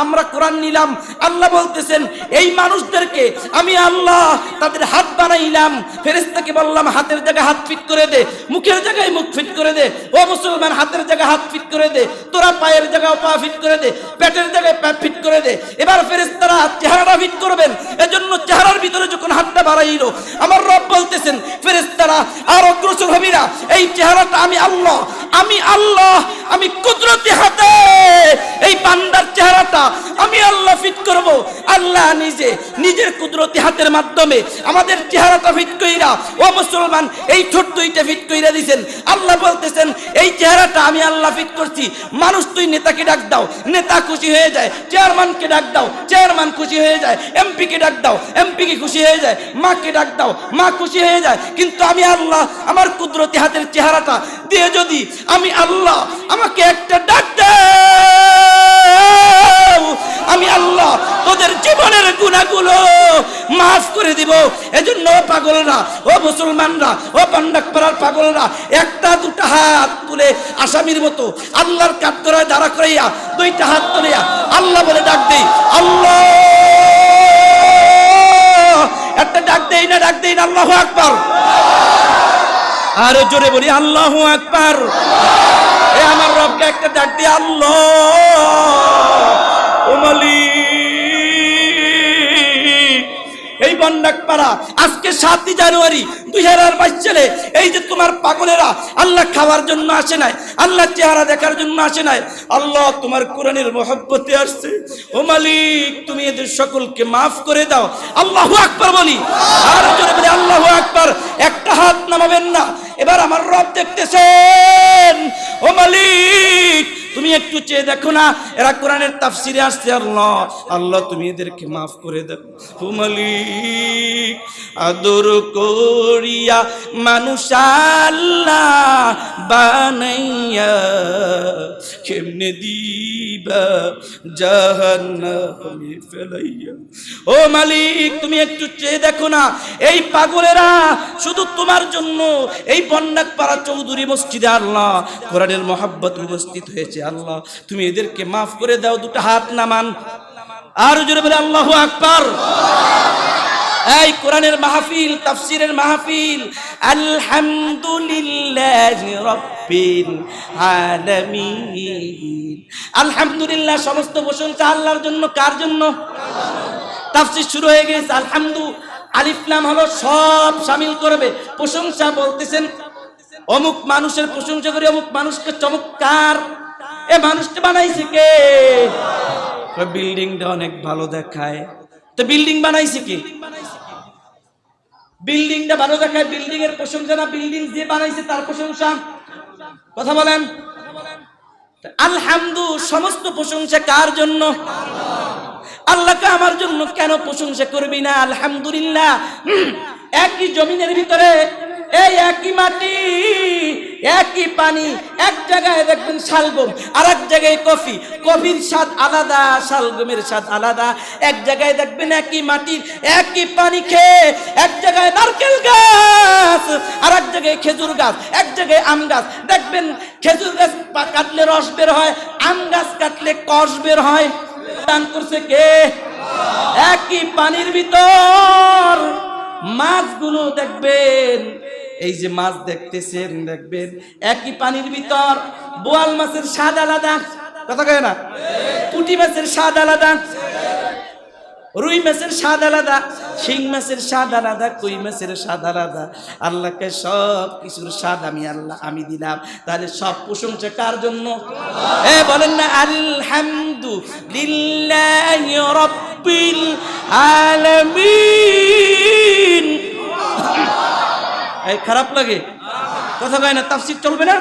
আমরা কোরআন নিলাম। আল্লাহ বলতেছেন এই মানুষদেরকে আমি আল্লাহ তাদের হাত বানাইলাম, ফেরেশতাকে বললাম হাতের জায়গায় হাত ফিট করে দে, মুখের জায়গায় মুখ ফিট করে দে, ও মুসলমান হাতের জায়গায় হাত ফিট করে দে, তোরা পায়ের জায়গায় পা ফিট করে দে, পেটের জায়গায় পা ফিট করে দে। এবার ফেরেশতারা চেহারাটা ফিট করবেন, এজন্য চেহারার ভিতরে যখন হাতটা বাড়াইলো আমার রব বলতেছেন ফেরেশতারা আর অগ্রসর হবি না, এই চেহারাটা আমি আল্লাহ, আমি আল্লাহ, আমি কুদরতি হাতে এই বান্দার চেহারাটা আমি আল্লাহ ফিট করব। আল্লাহ নিজে নিজের কুদরতি হাতের মাধ্যমে আমাদের চেহারাটা ফিট কইরা, ও মুসলমান এই ঠোঁট দুইটা ফিট কইরা দিবেন। আল্লাহ বলতেছেন এই চেহারাটা আমি আল্লাহ ফিট করছি। মানুষ তুই নেতাকে ডাক দাও, নেতা খুশি হয়ে যায়, চেয়ারম্যানকে ডাক দাও, চেয়ারম্যান খুশি হয়ে যায়, এমপি কে ডাক দাও, এমপি কে খুশি হয়ে যায়, মাকে ডাক দাও, মা খুশি হয়ে যায়। কিন্তু আমি আল্লাহ আমার কুদরতি হাতের চেহারাটা দিয়ে যদি আমি আল্লাহ আমাকে একটা ডাক দাও, আমি আল্লাহ তোদের জীবনের গুনাহগুলো মাফ করে দিব। এজন্য পাগলরা, ও মুসলমানরা, ও পান্ডাকপাড়ার পাগলরা একটা দুটা হাত তুলে আসামির মতো আল্লাহর কাঠগড়ায় দাঁড়া করাইয়া দুইটা হাত তুলিয়া আল্লাহ বলে ডাক দেই, আল্লাহ একটা ডাক দেই না, ডাক দেই না, আল্লাহু আকবার। আর জোরে বলি আল্লাহু আকবার। এ আমার রবকে একটা ডাক দিয়ে আল্লাহ ও মালিক। এই বন্ডাকপাড়া আজকে 7 জানুয়ারি 2022 সালে এই যে তোমার পাগলেরা আল্লাহ খাওয়ার জন্য আসে নাই, আল্লাহ চেহারা দেখার জন্য আসে নাই, আল্লাহ তোমার কোরআনের মহব্বতে আসছে। ও মালিক তুমি এদের সকলকে মাফ করে দাও। আল্লাহু আকবার বলি, আর জোরে বলি আল্লাহু আকবার। একটা হাত নামাবেন না। এবার আমার রব দেখতেছেন, ও মালিক তুমি একটু চেয়ে দেখো না, এরা কোরআনের তাফসিরে আসছে, আল্লাহ আল্লাহ তুমি এদেরকে মাফ করে দাও। ও মালিক আদর করিয়া মানুষ আল্লাহ বানাইয়া কেমনে দিবা জাহান্নামে ফেলাইয়া। ও মালিক তুমি একটু চেয়ে দেখো না, এই পাগলেরা শুধু তোমার জন্য এই বন্ডাকপাড়া চৌধুরী মসজিদে আল্লাহ কোরআনের মহব্বত উপস্থিত হয়েছে। আল্লাহ তুমি এদেরকে মাফ করে দাও। দুটো হাত নামান, আর জোরে বলে আল্লাহু আকবার। এই কোরআনের মাহফিল, তাফসীরের মাহফিল, আলহামদুলিল্লাহি রাব্বিল আলামিন। আলহামদুলিল্লাহ, সমস্ত প্রশংসা আল্লাহর জন্য। কার জন্য? তাফসীর শুরু হয়ে গেছে। আলহামদু আলিফ লাম হলো সব শামিল করবে। প্রশংসা বলতেছেন অমুক মানুষের প্রশংসা করে, অমুক মানুষকে চমৎকার, এ মানুষটা বানাইছে কে? বিল্ডিংটা অনেক ভালো দেখায়, তো বিল্ডিং বানাইছে কে? বিল্ডিংটা ভালো দেখায়, বিল্ডিং এর প্রশংসা না, বিল্ডিং যে বানাইছে তার প্রশংসা। কথা বলেন। আলহামদু সমস্ত প্রশংসা কার জন্য? আল্লাহকে আমার জন্য কেন প্রশংসা করবি না? আলহামদুলিল্লাহ। একই জমিনের ভিতরে এই একই মাটি, একই পানি, এক জায়গায় দেখবেন শালগম, আর এক জায়গায় কফি। কফির স্বাদ আলাদা, শালগমের স্বাদ আলাদা। এক জায়গায় দেখবেন একই মাটির একই পানি খেয়ে এক জায়গায় নারকেল গাছ, আর এক জায়গায় খেজুর গাছ, এক জায়গায় আম গাছ। দেখবেন খেজুর গাছ কাটলে রস বের হয়, আম গাছ কাটলে কষ বের হয়। দান করছে কে? একই পানির ভিতর মাছগুলো দেখবেন, এই যে মাছ দেখতেছেন, দেখবেন একই পানির ভিতর বোয়াল মাছের স্বাদ আলাদা। কথা কয় না? পুঁটি মাছের স্বাদ আলাদা, রুই মাছের স্বাদ আলাদা, শিং মাছের স্বাদ আলাদা, কই মাছের স্বাদ আলাদা। আল্লাহকে সব কিছুর স্বাদ আমি দিলাম। তাহলে সব প্রশংসা কার জন্য? বলেন না আলহামদুলিল্লাহি রাব্বিল আলামিন। এই খারাপ লাগে? কথা কয় না? তাফসীর চলবে না?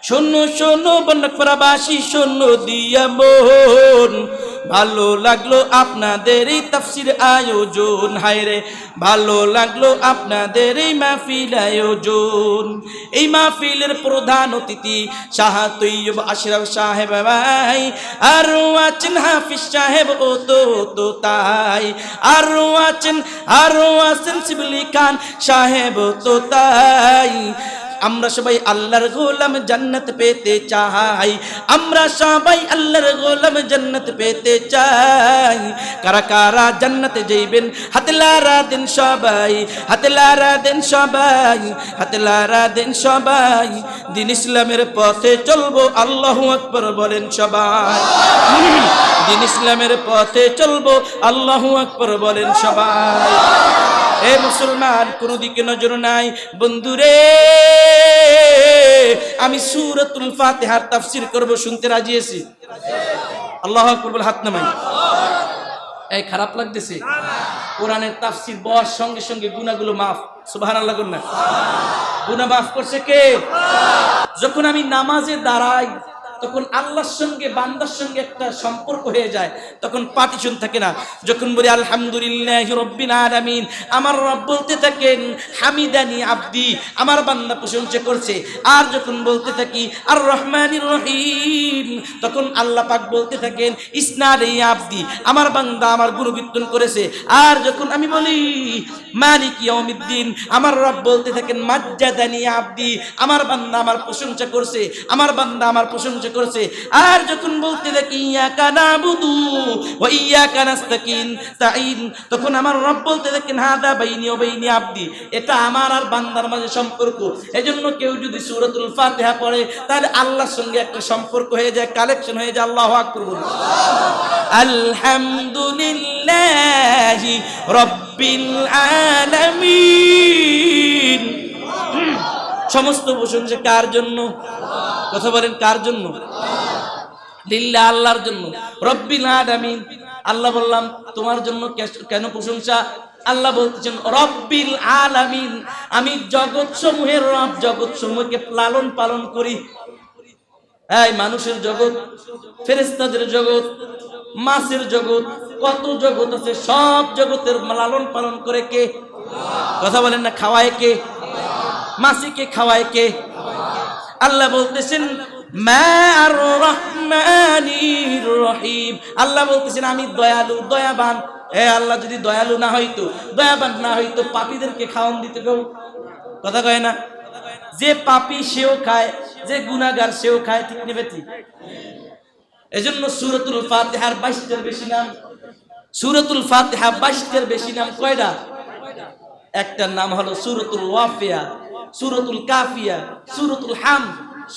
শোনো শোনো বন্যকরাবাসী, শোনো দিয়া মন, ভালো লাগলো আপনাদের এই তাফসীর আয়োজন। হায়রে ভালো লাগলো আপনাদের এই মাহফিল আয়োজন। এই মাহফিলের প্রধান অতিথি শাহ তৈয়ব আশরাফ সাহেব ভাই, আর আছেন হাফিজ সাহেব, ও তো তাই। আর আছেন শিবলি খান সাহেব, তো তাই। আমরা সবাই আল্লাহর গোলাম, জান্নাত পেতে চাই। আমরা সবাই আল্লাহর গোলাম, জান্নাত পেতে চাই। কারা কারা জান্নাতে যাইবেন? হাতলারা দেন সবাই, হাতলারা দেন সবাই, হাতলারা দেন সবাই। দিন ইসলামের পথে চলবো, আল্লাহু আকবার বলেন সবাই। দিন ইসলামের পথে চলবো, আল্লাহু আকবার বলেন সবাই। এ মুসলমান, কোন দিকে নজর নাই বন্ধুরে। আমি সূরাতুল ফাতিহার তাফসীর করব, শুনতে রাজি আছি? আল্লাহু আকবার বলে হাত নামাই। এই খারাপ লাগতেছে? কোরআনের তাফসীর বলার সঙ্গে সঙ্গে গুনাহগুলো মাফ। সুবহানাল্লাহ বলুন না। গুনাহ মাফ করছে কে? যখন আমি নামাজে দাঁড়াই, তখন আল্লাহর সঙ্গে বান্দার সঙ্গে একটা সম্পর্ক হয়ে যায়, তখন পার্টিশন থাকে না। যখন বলি আলহামদুলিল্লাহি রাব্বিল আলামিন, আমার রব বলতে থাকেন হামিদানি আব্দি, আমার বান্দা প্রশংসা করছে। আর যখন বলতে থাকি আর রহমানির রহিম, তখন আল্লাহ পাক বলতে থাকেন ইসনাদি আব্দি, আমার বান্দা আমার গুণকীর্তন করেছে। আর যখন আমি বলি মালিক ইয়াউমিদ্দিন, আমার রব বলতে থাকেন মাজ্জাদানি আব্দি, আমার বান্দা আমার প্রশংসা করছে, আমার বান্দা আমার প্রশংসা করছে। আর যখন বলতে থাকি ইয়াকা নাবুদু ওয়া ইয়াকা নাস্তাইন, তখন আমার রব বলতে থাকেন হাদা বাইনি ওয়া বাইনি আব্দি, এটা আমার আর বান্দার মাঝে সম্পর্ক। এজন্য কেউ যদি সূরাতুল ফাতিহা পড়ে, তাহলে আল্লাহর সঙ্গে একটা সম্পর্ক হয়ে যায়, কালেকশন হয়ে যায়। আল্লাহু আকবার বলুন। আলহামদুলিল্লাহি রাব্বিল আলামিন। সমস্ত প্রশংসা কার জন্য? কথা বলেন, কার জন্য? লিল্লাহ, আল্লাহর জন্য। রব্বিল আলামিন, আল্লাহ বললাম তোমার জন্য কেন প্রশংসা? আল্লাহ বলতেছেন রব্বিল আলামিন, আমি জগৎ সমূহের রব, জগৎ সমূহকে লালন পালন করি। এই মানুষের জগৎ, ফেরেশতাদের জগৎ, মাছের জগৎ, কত জগৎ আছে, সব জগতের লালন পালন করে কে? কথা বলেন না। খাওয়ায় কে? মাসিকে খাওয়ায় কে? আল্লাহ বলতেছেন মা আর রহমানির রহিম, আল্লাহ বলতেছেন আমি দয়ালু, দয়াবান। আল্লাহ যদি দয়ালু না হইতো, দয়াবান না হইতো, পাপীদেরকে খাওয়ান দিতে কেউ? কথা কয় না? যে পাপী সেও খায়, যে গুনাহগার সেও খায়, ঠিক নেবে ঠিক? এজন্য সূরাতুল ফাতিহার 22টার বেশি নাম। সূরাতুল ফাতিহা 22টার বেশি নাম কয়টা? একটার নাম হলো সূরাতুল ওয়াফিয়া, সূরাতুল কাফিয়া, সূরাতুল হাম,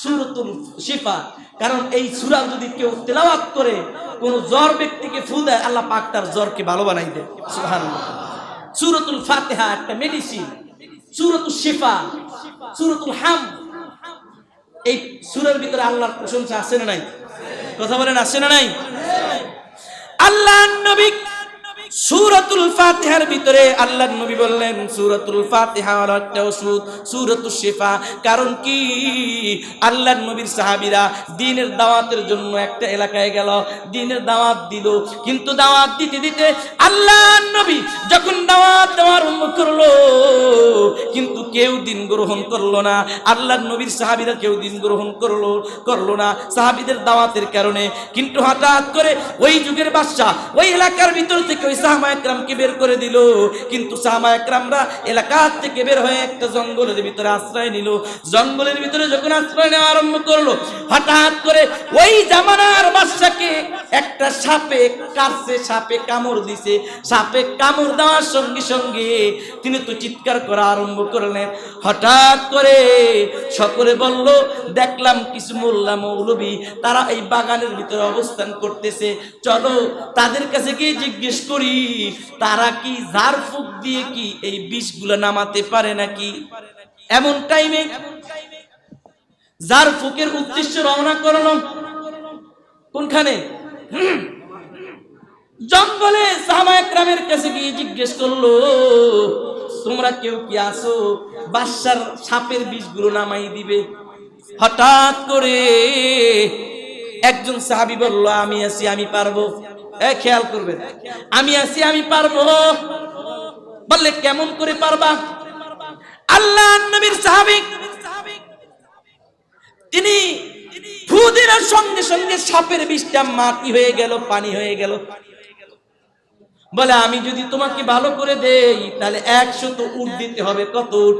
সূরাতুল শিফা। কারণ এই সূরা যদি কেউ তেলাওয়াত করে কোন জ্বর ব্যক্তিকে ফু দেয়, আল্লাহ পাক তার জ্বরকে ভালো বানাই দেয়। সুবহানাল্লাহ। সূরাতুল ফাতিহা একটা মেডিসিন, সূরাতুল শিফা, সূরাতুল হাম। এই সূরার ভিতরে আল্লাহর প্রশংসা আছে না নাই? কথা বলেন আছে না নাই? আল্লাহর নবী সূরাতুল ফাতিহার ভিতরে আল্লাহর নবী বললেন সূরাতুল ফাতিহা হলো একটা ওষুধ, সূরাতুল শিফা। কারণ কি? আল্লাহর নবীর সাহাবীরা দ্বীনের দাওয়াতের জন্য একটা এলাকায় গেল, দ্বীনের দাওয়াত দিল। কিন্তু দাওয়াত দিতে দিতে আল্লাহর নবী যখন দাওয়াত দেওয়া আরম্ভ করলো, কিন্তু কেউ দিন গ্রহণ করলো না। আল্লাহর নবীর সাহাবীরা কেউ দিন গ্রহণ করলো না সাহাবীদের দাওয়াতের কারণে। কিন্তু হঠাৎ করে ওই যুগের বাদশা ওই এলাকার ভিতর থেকে ওই সাহাবা একরামকে বের করে দিল। কিন্তু সাহাবা একরামরা এলাকা থেকে বের হয়ে একটা জঙ্গলের ভিতরে আশ্রয় নিল। জঙ্গলের ভিতরে যখন আশ্রয় নেওয়া আরম্ভ করলো, হঠাৎ করে ওই জামানার বাদশাকে একটা সাপে কাটছে, সাপে কামড় দিছে। সাপে কামড় দেওয়ার সঙ্গে সঙ্গে তিনি তো চিৎকার করা আরম্ভ করলেন। হঠাৎ করে সকলে বলল, দেখলাম কিছু মোল্লা মৌলবী তারা এই বাগানের ভিতরে অবস্থান করতেছে, চলো তাদের কাছে গিয়ে জিজ্ঞেস করি তারা কি ঝাড় ফুঁক দিয়ে কি এই বিষগুলো নামাতে পারে নাকি। এমন টাইমে ঝাড় ফুঁকের উদ্দেশ্যে রওনা করলো। কোনখানে? জঙ্গলে। সাহাবা একরামের কাছে গিয়ে জিজ্ঞেস করলো, তোমরা কেউ কি আসো বাদশার সাপের বিষগুলো নামাই দিবে? হঠাৎ করে একজন সাহাবী বলল, আমি আছি, আমি পারবো। খেয়াল করবেন, আমি আছি, আমি পারবো। বললে কেমন করে পারবা? আল্লাহর নবীর সাহাবী তিনি ফু দেওয়ার সঙ্গে সঙ্গে সাপের বিষটা মাটি হয়ে গেল, পানি হয়ে গেল। বলে আমি যদি তোমাকে ভালো করে দেই তাহলে 100 উট দিতে হবে। কত উট?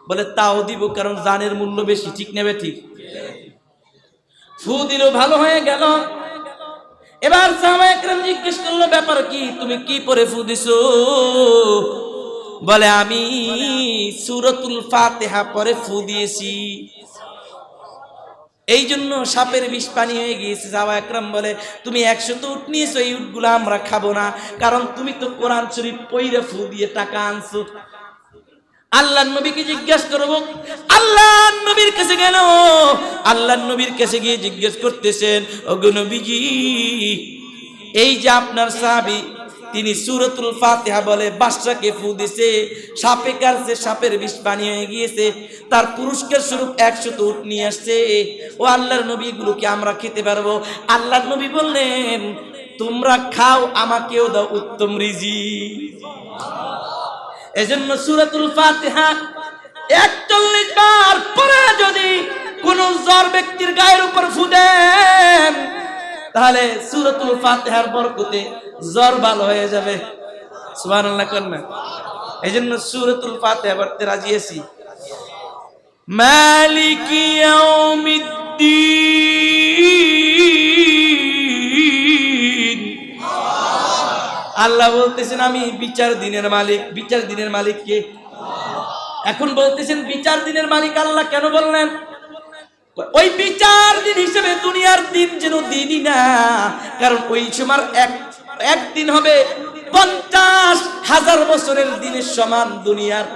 বলে তাও দিব, কারণ জানের মূল্য বেশি। ঠিক নেবে? ঠিক। ফু দিল, ভালো হয়ে গেল। এবার সাহাবা একরাম জিজ্ঞেস করলো, ব্যাপার কি? তুমি কি পরে ফু দিছো? বলে আমি সূরাতুল ফাতিহা পরে ফু দিয়েছি, এই জন্য সাপের বিষ পানি হয়ে গিয়েছে। সাহাবা একরাম বলে, তুমি 100 উট নিয়েছো, এই উটগুলো আমরা খাবো না, কারণ তুমি তো কোরআন শরীফ পইরা ফু দিয়ে টাকা আনছো। আল্লাহর নবীকে জিজ্ঞাসা করব, আল্লাহর নবীর কাছে গেল। আল্লাহর নবীর কাছে গিয়ে জিজ্ঞেস করতেছেন, ওগো নবীজি, এই যে আপনার সাহাবী তিনি সূরাতুল ফাতিহা বলে বাদশাকে ফু দিছে, সাপে কাটছে, সাপের বিষ পানি হয়ে গিয়েছে, তার পুরস্কার স্বরূপ 100 উট নিয়ে আসছে। ও আল্লাহর নবী, এগুলোকে আমরা খেতে পারবো? আল্লাহর নবী বললেন, তোমরা খাও, আমাকেও দাও উত্তম রিজিক। এজন্য সূরাতুল ফাতিহা 41 বার পরে যদি কোন জ্বর ব্যক্তির গায়ের উপর ফু দেন, তাহলে সূরাতুল ফাতিহার বরকতে জ্বর ভালো হয়ে যাবে। সুবহানাল্লাহ কন্যা। এজন্য সূরাতুল ফাতিহা পড়তে রাজি আছি। মালিকি ইয়াউমিদ্দিন। আল্লাহ বলতেছেন আমি বিচার দিনের মালিক। বিচার দিনের মালিক কে? এখন বলতেছেন বিচার দিনের মালিক আল্লাহ। কেন বললেন? ওই বিচার দিন হিসেবে দুনিয়ার দিন যেন দিনই না, কারণ ওই সময় একদিন হবে 50,000 বছরের দিনের সমান দুনিয়ার।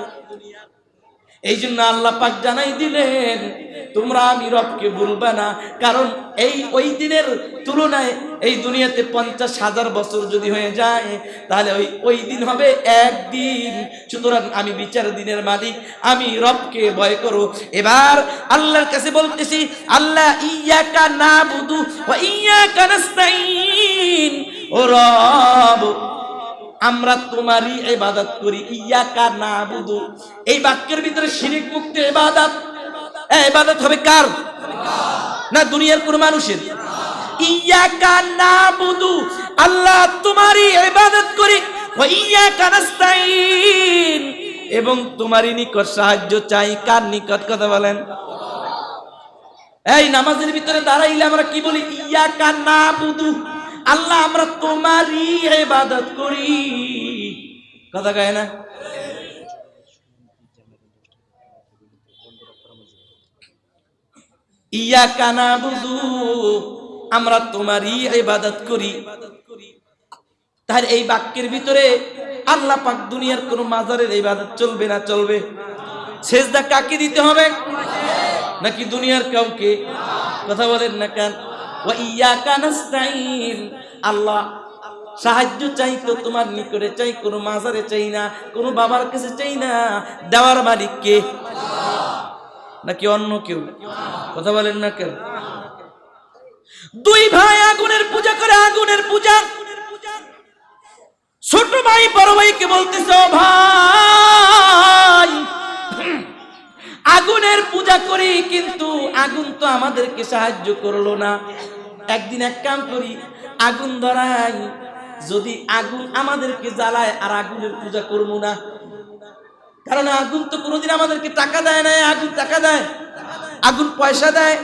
এই জন্য আল্লাহ পাক জানাই দিলেন, তোমরা আমি রবকে ভুলবা না, কারণ ওই দিনের তুলনায় এই দুনিয়াতে 50,000 বছর যদি হয়ে যায়, তাহলে ওই দিন হবে একদিন। সুতরাং আমি বিচার দিনের মালিক, আমি রবকে ভয় করো। এবার আল্লাহর কাছে বলতেছি, আল্লাহ ইয়াকা নাবুদু ওয়া ইয়াকা নাস্তাইন। ও রব, আমরা তোমারই ইবাদত করি। ইয়াকা নাবুদু, এই বাক্যের ভিতরে শিরক মুক্ত ইবাদত। ইবাদত হবে কার? না দুনিয়ার কোন মানুষের। ইয়াকা নাবুদু, আল্লাহ তোমারই ইবাদত করি। ওয়া ইয়াকা নাস্তাইন, এবং তোমারই নিকট সাহায্য চাই। কার নিকট? কথা বলেন। এই নামাজের ভিতরে দাঁড়াইলে আমরা কি বলি? ইয়াকা নাবুদু, আল্লাহ আমরা তোমারই ইবাদত করি, কথা কয় না? ইয়াকা নাবুদু, আমরা তোমারই ইবাদত করি। তার এই বাক্যের ভিতরে আল্লাহ পাক দুনিয়ার কোন মাজারের ইবাদত চলবে না? চলবে। সেজদা কাকে দিতে হবে? নাকি দুনিয়ার কাউকে? কথা বলেন না কেন? ওয়া ইয়াকা নাস্তাইন, আল্লাহ সাহায্য চাই তো তোমার নিকটে চাই, কোন মাজারে চাই না, কোন বাবার কাছে চাই না। দেওয়ার মালিক কে? নাকি অন্য কেউ? কথা বলেন না কেন? দুই ভাই আগুনের পূজা করে, আগুনের পূজা। ছোট ভাই বড় ভাইকে বলতেছে, ও ভাই আগুনের পূজা করি, কিন্তু আগুন তো আমাদেরকে সাহায্য করলো না। একদিন এক কাম করি, আগুন ধরাই, যদি আগুন আমাদেরকে জ্বালায় আর আগুনের পূজা করবো না, কারণ আগুন তো কোনোদিন আমাদেরকে টাকা দেয় না। আগুন টাকা দেয়, আগুন পয়সা দেয়,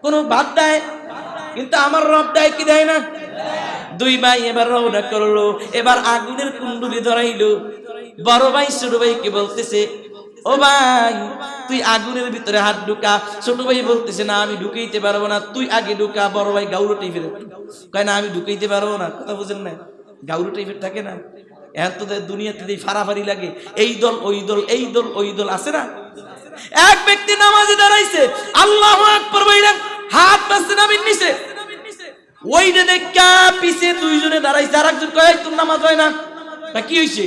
কোনো ভাত দেয়, কিন্তু আমার রব দেয় কি দেয় না? দুই ভাই এবার রওনা করলো, এবার আগুনের কুণ্ডুলি ধরাইলো। বড় ভাই ছোট ভাইকে বলতেছে, ও ভাই তুই আগুনের ভিতরে হাত ঢুকা। ছোট ভাই বলতেছে, না আমি ঢুকাইতে পারবো না, তুই আগে ঢুকা। বড় ভাই গাউরো টাইপের, কয় না আমি ঢুকাইতে পারবো না। কথা বুঝেন না? গাউরো টাইপের থাকে না, এত দুনিয়াতে ফাড়াফাড়ি লাগে, এই দল ওই দল, এই দল ওই দল, আছে না? এক ব্যক্তি নামাজে দাঁড়াইছে, আল্লাহু আকবার বইলেন, হাত বাসছে নামির নিচে। ওইটা দেখা পিছে দুইজনে দাঁড়াইছে, আর একজন কয় তোর নামাজ হয় না। কি হয়েছে?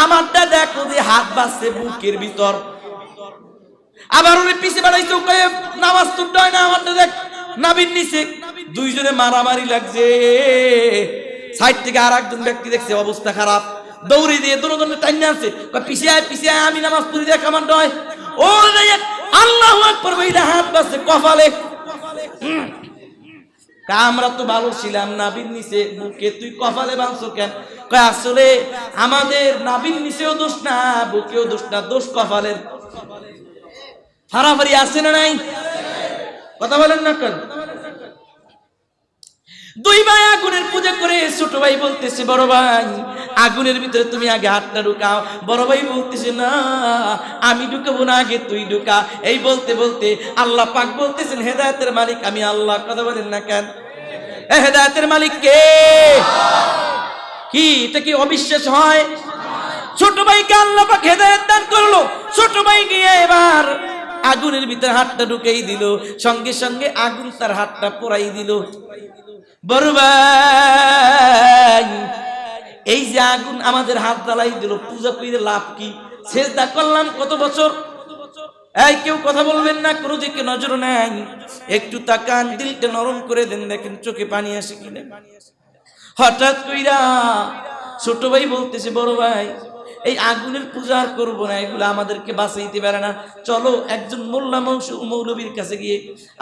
আমারটা দেখো যে হাত বাসছে বুকের ভিতর। আবার ওরে পিছে বাড়াইছে, কয় নামাজ তোর হয় না, আমারটা দেখ নামির নিচে। দুইজনে মারামারি লাগছে। সাইড থেকে আর একজন ব্যক্তি দেখছে অবস্থা খারাপ, দৌড়ে দিয়ে দুজনে টাইনে আছে, পিছিয়ে আয় পিছিয়ে আয়, আমি নামাজ পড়ি, দেখ আমার নয়। ও আল্লাহু আকবার বইলে হাত বাসছে কপালে। আমরা তো ভালো ছিলাম, নাবির নিচে বুকে, তুই কপালে বাঁধছো কেন? কয় আসলে আমাদের নাবির নিচেও দোষ না, বুকেও দোষ না, দোষ কপালের। ফারাফারি আছে না নাই? কথা বলেন না কেন? দুই ভাই আগুনের পূজা করে। ছোট ভাই বলতেছে, বড় ভাই আগুনের ভিতরে তুমি আগে হাতটা ঢুকাও। বড় ভাই বলতেছে, না আমি ঢুকাবো না, আগে তুই ঢুকা। এই বলতে বলতে আল্লাহ পাক বলতেছেন, হেদায়েতের মালিক আমি আল্লাহ। কথা বলেন না কেন? হেদায়েতের মালিক কে? কি এটা কি অবিশ্বাস হয়? ছোট ভাইকে আল্লাহ পাক হেদায়েত দান করলো। ছোট ভাই গিয়ে এবার আগুনের ভিতরে হাতটা ঢুকাই দিল, সঙ্গে সঙ্গে আগুন তার হাতটা পোড়াই দিল। বড় ভাই এই যে আগুন আমাদের হাত জ্বালাই দিল, পূজা করে লাভ কি? সেজদা করলাম কত বছর। এই কেউ কথা বলবেন না, কোনো দিকে নজর নাই, একটু তাকান, দিলটা নরম করে দেন, দেখেন চোখে পানি আসে কিনা। হঠাৎ কইরা ছোট ভাই বলতেছে, বড় ভাই এই আগুনের পূজা আর করবো না, এগুলো আমাদেরকে বাঁচাইতে পারে না, চলো একজন মোল্লা মৌলবীর কাছে গিয়ে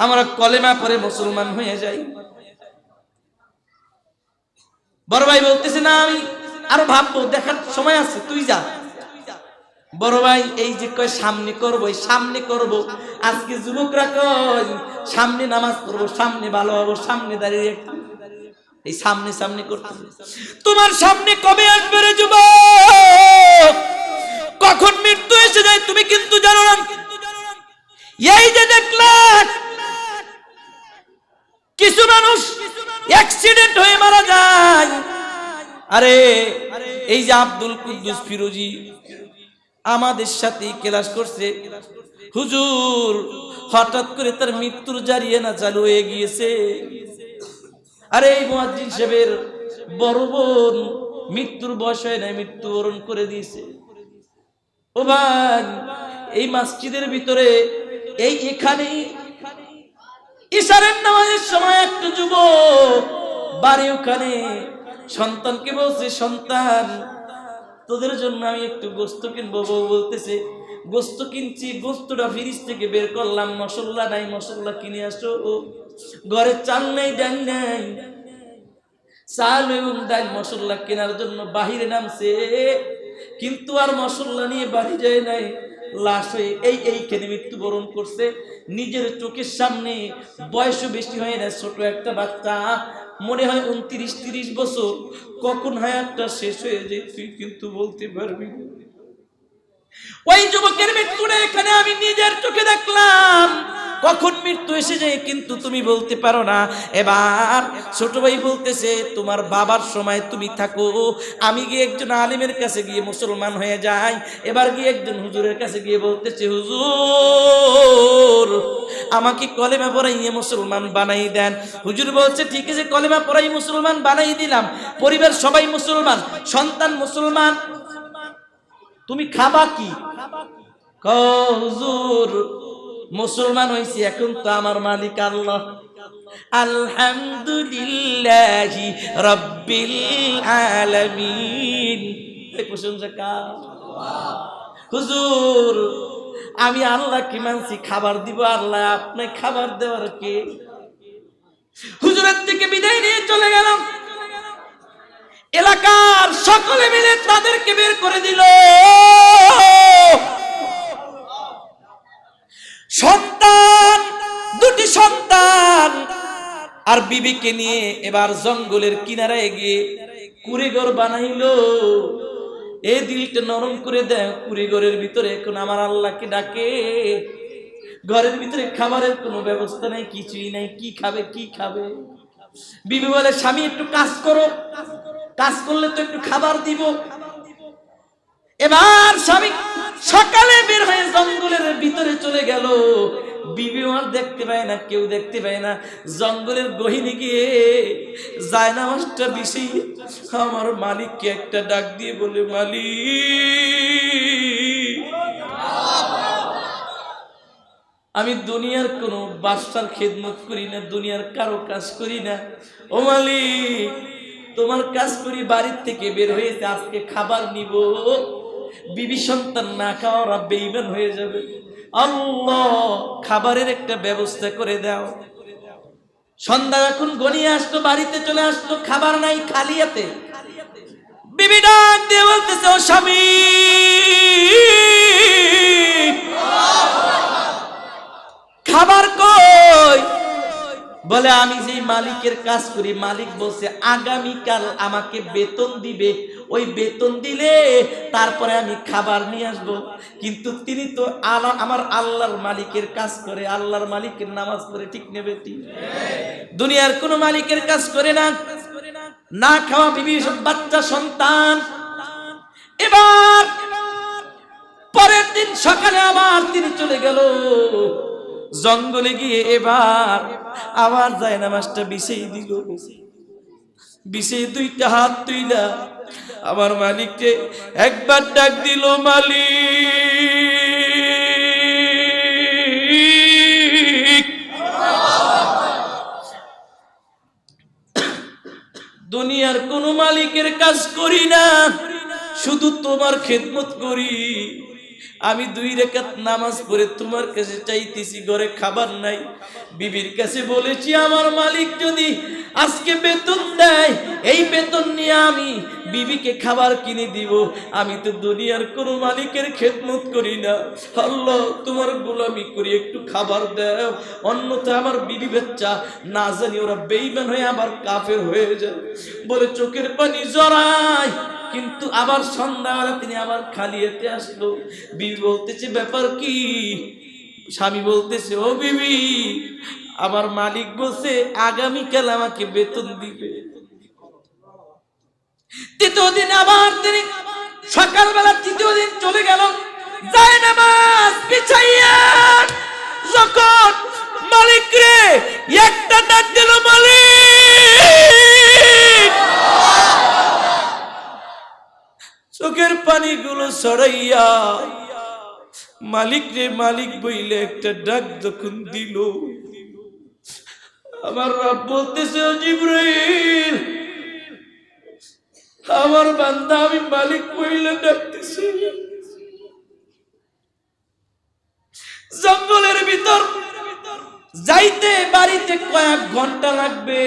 আমরা কলেমা পড়ে মুসলমান হয়ে যাই। বড় ভাই বলতেছে, না আমি আরো ভাববো, দেখার সময় আছে, তুই যা। বড় ভাই এই যে কয় সামনে করবো, সামনে করবো, আজকে যুবকরা কয় সামনে নামাজ পড়বো, সামনে ভালো হবো, সামনে দাঁড়িয়ে এই সামনে সামনে করতে। তোমার সামনে কবে আসবে রে যুবক? কখন মৃত্যু এসে যায় তুমি কিন্তু জানো না। এই যে দেখলাম কিছু মানুষ অ্যাক্সিডেন্ট হয়ে মারা যায়। আরে এই যে আব্দুল কুদ্দুস ফিরোজি আমাদের সাথে ক্লাস করছে, হুজুর হঠাৎ করে তার মৃত্যুর জারিয়ানা চালু হয়ে গিয়েছে। আরে এই মুয়াজ্জিন সাহেবের বড় বোন মৃত্যুর বয়স হয় নাই, মৃত্যুবরণ করে দিয়েছে। ও ভাই এই মসজিদের ভিতরে এই এখানে ইশারের নামাজের সময় একটা যুবক বাড়ি ওখানে সন্তানকে বলছে, সন্তান তোদের জন্য আমি একটু গোস্ত কিনবো। বউ বলতেছে, গোস্ত কিনছি, গোস্তটা ফ্রিজ থেকে বের করলাম, মশলা নাই, মশলা কিনে আসো। ঘরে চাল নেই, ডাল নাই, চাল এবং ডাল মশলা কেনার জন্য বাহিরে নামছে, কিন্তু আর মশলা নিয়ে বাড়ি যায় নাই, লাশ হয়ে এইখানে মৃত্যুবরণ করছে। নিজের চোখের সামনে, বয়সও বেশি হয় না, ছোট একটা বাচ্চা মনে হয় 29-30 বছর কখন হায়াতটা শেষ হয়ে যায় তুই কিন্তু বলতে পারবি না। ওই যুবকের মৃত্যুটা এখানে আমি নিজের চোখে দেখলাম, কখন মৃত্যু এসে যায় কিন্তু তুমি বলতে পারো না। এবার ছোট ভাই বলতেছে তোমার বাবার সময় তুমি থাকো, আমি গিয়ে একজন আলিমের কাছে গিয়ে মুসলমান হয়ে যাই। এবার গিয়ে একজন হুজুরের কাছে গিয়ে বলতেছে হুজুর আমাকে কলেমা পড়াইয়ে মুসলমান বানাই দেন। হুজুর বলছে ঠিক আছে কলেমা পড়াই মুসলমান বানাই দিলাম, পরিবার সবাই মুসলমান, সন্তান মুসলমান, তুমি খাবা কি? হুজুর মুসলমান হইছি, এখন তো আমার মালিক আল্লাহ, আলহামদুলিল্লাহি রাব্বিল আলামিন। এই প্রশংসা কার? হুজুর আমি আল্লাহ কি মানছি, খাবার দিব আল্লাহ, আপনি খাবার দেওয়ার কে? হুজুরের থেকে বিদায় নিয়ে চলে গেলাম। এলাকার সকলে মিলে তাদেরকে বের করে দিল। সন্তান, দুটি সন্তান আর বিবিকে নিয়ে এবার জঙ্গলের কিনারায় গিয়ে কুড়িঘর বানাইলো। এই দিলটা নরম করে দেয়, কুড়িঘরের ভিতরে এখন আমার আল্লাহকে ডাকে। ঘরের ভিতরে খাবারের কোনো ব্যবস্থা নাই, কিছুই নাই, কি খাবে কি খাবে? বিবি বলে স্বামী একটু কাজ করো, কাজ করলে তো একটু খাবার দিব। এবার স্বামী সকালে বের হয়ে জঙ্গলের ভিতরে চলে গেল। বিবি আর দেখতে পায় না, কেউ দেখতে পায় না। জঙ্গলের গহীনে গিয়ে জায়নামাজটা বিছিয়ে আমার মালিককে একটা ডাক দিয়ে বলে মালিক আমি দুনিয়ার কোনো বাদশার খেদমত করি না, দুনিয়ার কারো কাজ করি না, ও মালিক তোমার কাজ করি, বাড়ির থেকে বের হয়েছে, আজকে খাবার নিব, বিবি সন্তান না খাওয়া বেঈমান হয়ে যাবে, আল্লাহ খাবারের একটা ব্যবস্থা করে দাও। সন্ধ্যা এখন গনিয়ে আসতো, বাড়িতে চলে আসতো, খাবার নাই, খালি হাতে। বিবি ডাক দিয়ে বলতেছে ও স্বামী খাবার কই? বলে আমি যেই মালিকের কাজ করি, মালিক বলছে আগামীকাল আমাকে বেতন দিবে, ওই বেতন দিলে তারপরে আমি খাবার নিয়ে আসব। কিন্তু তিনি তো আমার আল্লাহর মালিকের কাজ করে, আল্লাহর মালিকের নামাজ পড়ে, ঠিক নেবে? দুনিয়ার কোন মালিকের কাজ করে না, না খাওয়া বিবি, বাচ্চা সন্তান। এবার পরের দিন সকালে আবার তিনি চলে গেল জঙ্গলে গিয়ে, এবার আবার জায়নামাজটা বিছিয়ে দিল। বিছিয়ে দুইটা হাত তুইলা আমার মালিককে একবার ডাক দিল মালিক দুনিয়ার কোন মালিকের কাজ করি না, শুধু তোমার খেদমত করি। আমি 2 রাকাত নামাজ পড়ে তোমার কাছে চাইতেছি, ঘরে খাবার নাই। বিবির কাছে বলেছি আমার মালিক যদি আজকে বেতন দেয়, এই বেতন নিয়ে আমি বিবিকে খাবার কিনে দিব। আমি তো দুনিয়ার কোনো মালিকের খেদমত করি না, আল্লাহ তোমার গোলামি করি, একটু খাবার দাও, অন্যথা আমার বিবি বাচ্চা না জানি ওরা বেঈমান হয়ে আবার কাফের হয়ে যায়। বলে চোখের পানি জড়ায়। কিন্তু আবার সন্ধ্যাবেলা তিনি আবার খালি হাতে আসলো। বিবি বলতেছে ব্যাপার কি? স্বামী বলতেছে ও বিবি আমার মালিক বলছে আগামীকাল আমাকে বেতন দিবে। তৃতীয় দিন আবার তিনি সকালবেলা, তৃতীয় দিন চলে গেল, জায়নামাজ বিছাইয়া যখন মালিক রে একটা ডাক দিল, মালিক চোখের পানিগুলো সরাইয়া মালিক রে মালিক বইলে একটা ডাক যখন দিল, আমার রব বলতেছে ও জিবরাইল আমার বান্দা আমি মালিক বইলে ডাকতেছি। জঙ্গলের ভিতর যাইতে বাড়িতে কয়েক ঘন্টা লাগবে,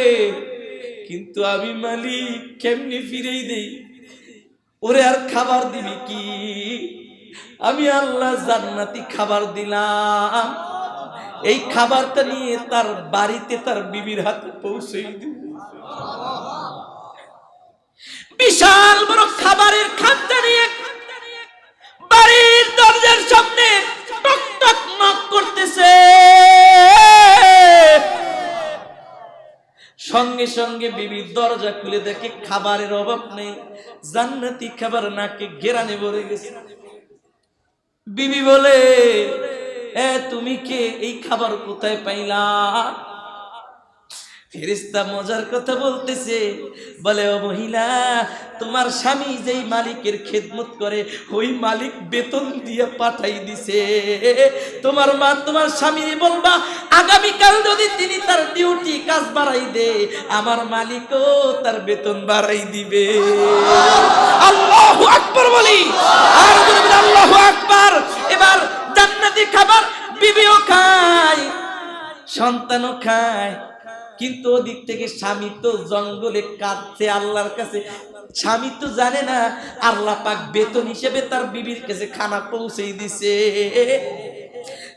কিন্তু আমি মালিক কেমনি ফিরেই দেই? ওরে আর খাবার দিবি কি? আমি আল্লাহ জান্নাতি খাবার দিলাম, এই খাবারটা নিয়ে তার বাড়িতে তার বিবির হাতে পৌঁছে দিবে। বিশাল বড় খাবারের খাদ্য নিয়ে বাড়ির দরজার সামনে টক টক নক করতেছে। সঙ্গে সঙ্গে বিবি দরজা খুলে দেখে খাবারের অভাব নেই, জান্নাতি খাবার নাকে ঘেরানে ভরে গেছে। বিবি বলে, তুমি কে? এই খাবার কোথায় পাইলা? ফেরেশতা মজার কথা বলতেছে, বলে, ও মহিলা, তোমার স্বামী যেই মালিকের খেদমত করে ওই মালিক বেতন দিয়ে পাঠাই দিছে। তোমার মা তোমার স্বামীরে বলবা আগামীকাল যদি তিনি তার ডিউটি কাজ বাড়াই দে, আমার মালিকও তার বেতন বাড়াই দিবে। আল্লাহু আকবার বলি, আর বলি আল্লাহু আকবার। এবার জান্নাতি খাবার বিবিও খায়, সন্তানও খায়, কিন্তু ওদিক থেকে স্বামী তো জঙ্গলে কাঁদছে আল্লাহর কাছে। স্বামী তো জানে না আল্লাহ পাক বেতন হিসেবে তার বিবির কাছে খানা পৌঁছে দিছে।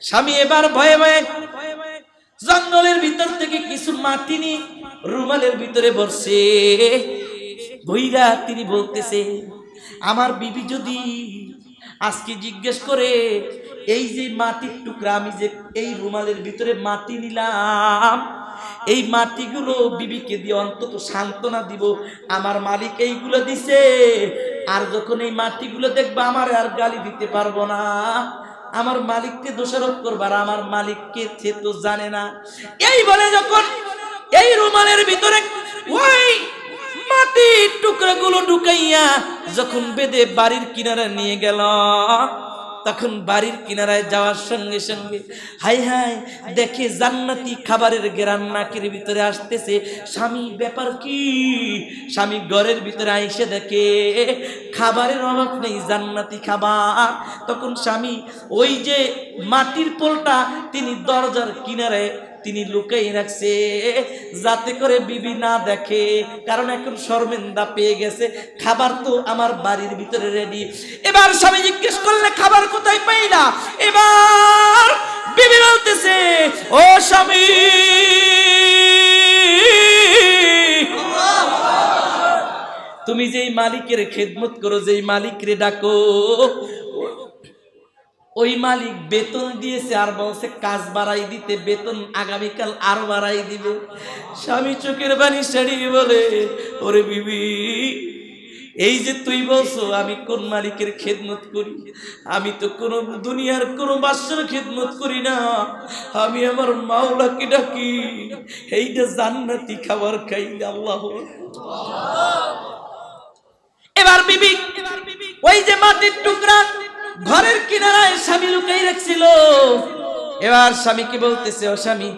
স্বামী এবার ভয়ে ভয়ে জঙ্গলের ভিতর থেকে কিছু মাটি নিয়ে রুমালের ভিতরে ভরছে। ভইরা তিনি বলতেছে, আমার বিবি যদি আজকে জিজ্ঞেস করে এই যে মাটির টুকরা আমি যে এই রুমালের ভিতরে মাটি নিলাম, এই মাটিগুলো বিবিকে দিয়ে অন্তত সান্ত্বনা দিব, আমার মালিক এইগুলো দিছে। আর যখন এই মাটিগুলো দেখবা আমার আর গালি দিতে পারবো না, আমার মালিককে দোষারোপ করবার, আমার মালিককে সে তো জানে না। এই বলে যখন এই রুমালের ভিতরে ওই মাটির টুকরাগুলো ঢুকাইয়া যখন বেঁধে বাড়ির কিনারে নিয়ে গেল, তখন বাড়ির কিনারায় যাওয়ার সঙ্গে সঙ্গে হাই হাই দেখে জান্নাতি খাবারের ঘ্রাণ নাকের ভিতরে আসতেছে। স্বামী ব্যাপার কি? স্বামী ঘরের ভিতরে আইসে দেখে খাবারের অভাব নেই, জান্নাতি খাবার। তখন স্বামী ওই যে মাটির পোলটা তিনি দরজার কিনারে তিনি লুকাই রাখছে, যাতে করে বিবি না দেখে, কারণ এখন শর্মিন্দা পেয়ে গেছে। খাবার তো আমার বাড়ির ভিতরে রেডি। এবার স্বামী জিজ্ঞেস করলে খাবার কোথায় পাইলা? এবার বিবি বলতেছে, ও স্বামী, তুমি যেই মালিকের খেদমত করো, যেই মালিকরে ডাকো, ওই মালিক বেতন দিয়েছে আর বলছে কাজ বাড়াই দিতে, বেতন আগামীকাল আরো বাড়াই দিবে। স্বামী চোখের পানি ছাড়িয়ে বলে, ওরে বিবি, এই যে তুই বলছো আমি কোন মালিকের খেদমত করি, আমি তো কোন দুনিয়ার কোন বাদশার খেদমত করি না, আমি আমার মাওলাকে ডাকি। এইটা জান্নাতি খাবার খাই। আল্লাহ। এবার বিবি ওই যে মাটির টুকরা ঘরের কিনারায় স্বামী লুকাই রাখছিল, এবার স্বামীকে বলতেছে, ও স্বামী,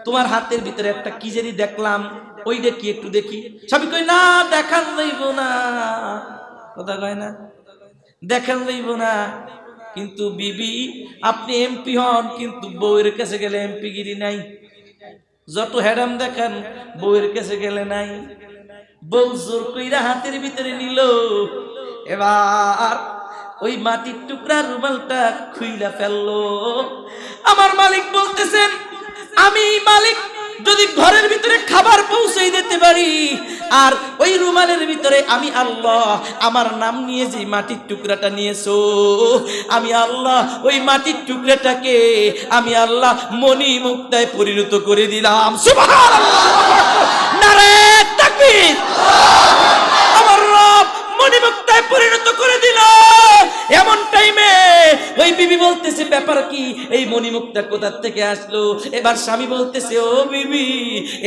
তোমার হাতের ভিতরে একটা কি জানি দেখলাম, ওইটা কি একটু দেখি। স্বামী কই, না দেখান যাইব না। কথা কয় না, দেখান যাইব না। কিন্তু বিবি, আপনি এমপি হন, কিন্তু বউয়ের কাছে গেলে এমপি গিরি নাই। যত হেডাম দেখান বউয়ের কাছে গেলে নাই। বউ জোর কইরা হাতের ভিতরে নিল। এবার ওই মাটির টুকরা রুমালটা খুইলা ফেললো। আমার মালিক বলতেছেন, আমি মালিক যদি ঘরের ভিতরে খাবার পৌঁছে দিতে পারি, আর ওই রুমালের ভিতরে আমি আল্লাহ আমার নাম নিয়ে যে মাটির টুকরাটা নিয়েছো, আমি আল্লাহ ওই মাটির টুকরাটাকে আমি আল্লাহ মণি মুক্তায় পরিণত করে দিলাম। সুবহানাল্লাহ, নারে তাকবীর। আমার রব মণি মুক্তায় পরিণত করে দিল। এমন টাইমে ওই বিবি বলতেছে, ব্যাপার কি? এই মণিমুক্তা কোথা থেকে আসলো? এবার স্বামী বলতেছে, ও বিবি,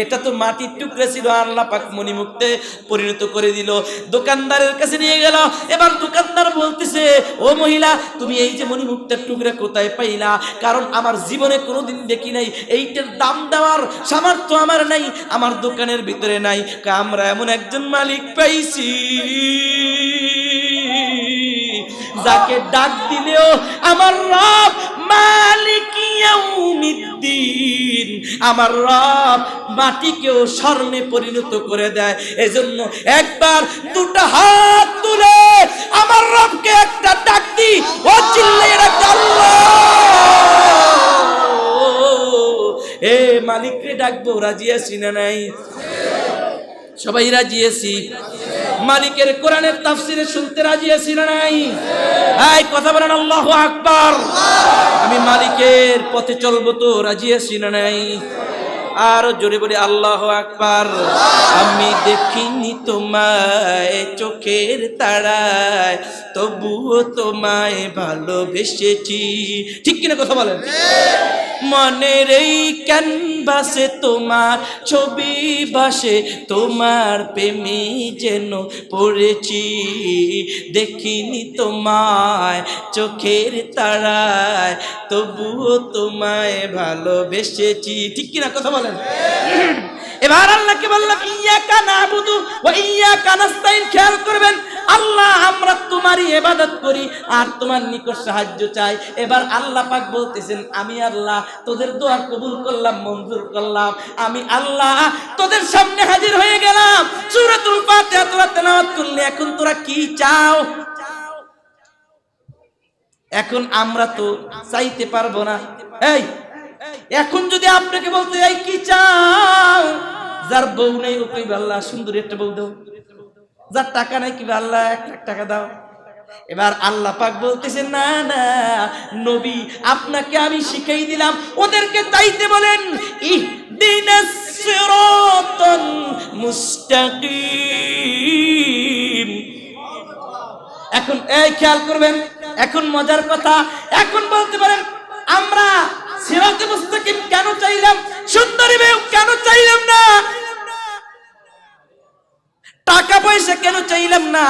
এটা তো মাটির টুকরা ছিল, আল্লাহ পাক মণিমুক্তে পরিণত করে দিল। দোকানদারের কাছে নিয়ে গেল। এবার দোকানদার বলতেছে, ও মহিলা, তুমি এই যে মণিমুক্তার টুকরা কোথায় পাইলা? কারণ আমার জীবনে কোনোদিন দেখি নাই, এইটার দাম দেওয়ার সামর্থ্য আমার নাই, আমার দোকানের ভিতরে নাই। আমরা এমন একজন মালিক পাইছি যাকে ডাক দিলেও আমার রব মালিক ইয়াউমিদ্দিন, আমার রব মাটিকেও স্বর্ণে পরিণত করে দেয়। এজন্য একবার দুটো হাত তুলে আমার রবকে একটা ডাক দি, ও চিল্লাইয়া ডাক, আল্লাহ। এ মালিককে ডাকবো, রাজি আছি না নাই? সবাই রাজি আছি? মালিকের কোরআনের তাফসিরে শুনতে রাজি আছি না নাই? এই কথা বলেন আল্লাহু আকবার। আমি মালিকের পথে চলবো তো রাজি আছি না নাই? আর জোরে বলি আল্লাহু আকবার। আমি দেখিনি তোমায় চোখের তারায়, তবুও তোমায় ভালোবেসেছি। ঠিক কিনা কথা বলেন? মনের এই ক্যানভাসে তোমার ছবি ভাসে, তোমার প্রেমে যেন পড়েছি। দেখিনি তোমায় চোখের তারায়, তবুও তোমায় ভালোবেসেছি। ঠিক কিনা কথা বলেন? এবার আল্লাহকে বললাম ইয়াকা নাবুদু ওয়া ইয়াকা নাস্তাইন। খেয়াল করবেন, আল্লাহ আমরা তোমারই ইবাদত করি আর তোমার নিকট সাহায্য চাই। এবার আল্লাহ পাক বলতেছেন আমি আল্লাহ তোদের দোয়া কবুল করলাম, মঞ্জুর করলাম। আমি আল্লাহ তোদের সামনে হাজির হয়ে গেলাম। সূরাতুল ফাতিহা তোরা তেলাওয়াত করলে এখন তোরা কি চাও? এখন আমরা তো চাইতে পারবো না। এই এখন যদি আপনাকে বলতে এই কি চাও, যার বউ নেই ও কইবে আল্লাহ সুন্দর একটা বউ দাও, যার টাকা নাই কি আল্লাহ 1 লাখ টাকা দাও। এবার আল্লাহ পাক বলতেছেন না না নবী, আপনাকে আমি শিখাই দিলাম, ওদেরকে চাইতে বলেন ইহদিনাস সিরাতাল মুস্তাকিম। এখন এই খেয়াল করবেন, এখন মজার কথা, এখন বলতে পারেন আমরা সিরাতে মুস্তাকিম কেন চাইলাম, সুন্দরী বউ কেন চাইলাম না, টাকা পয়সা কেন চাইলাম না?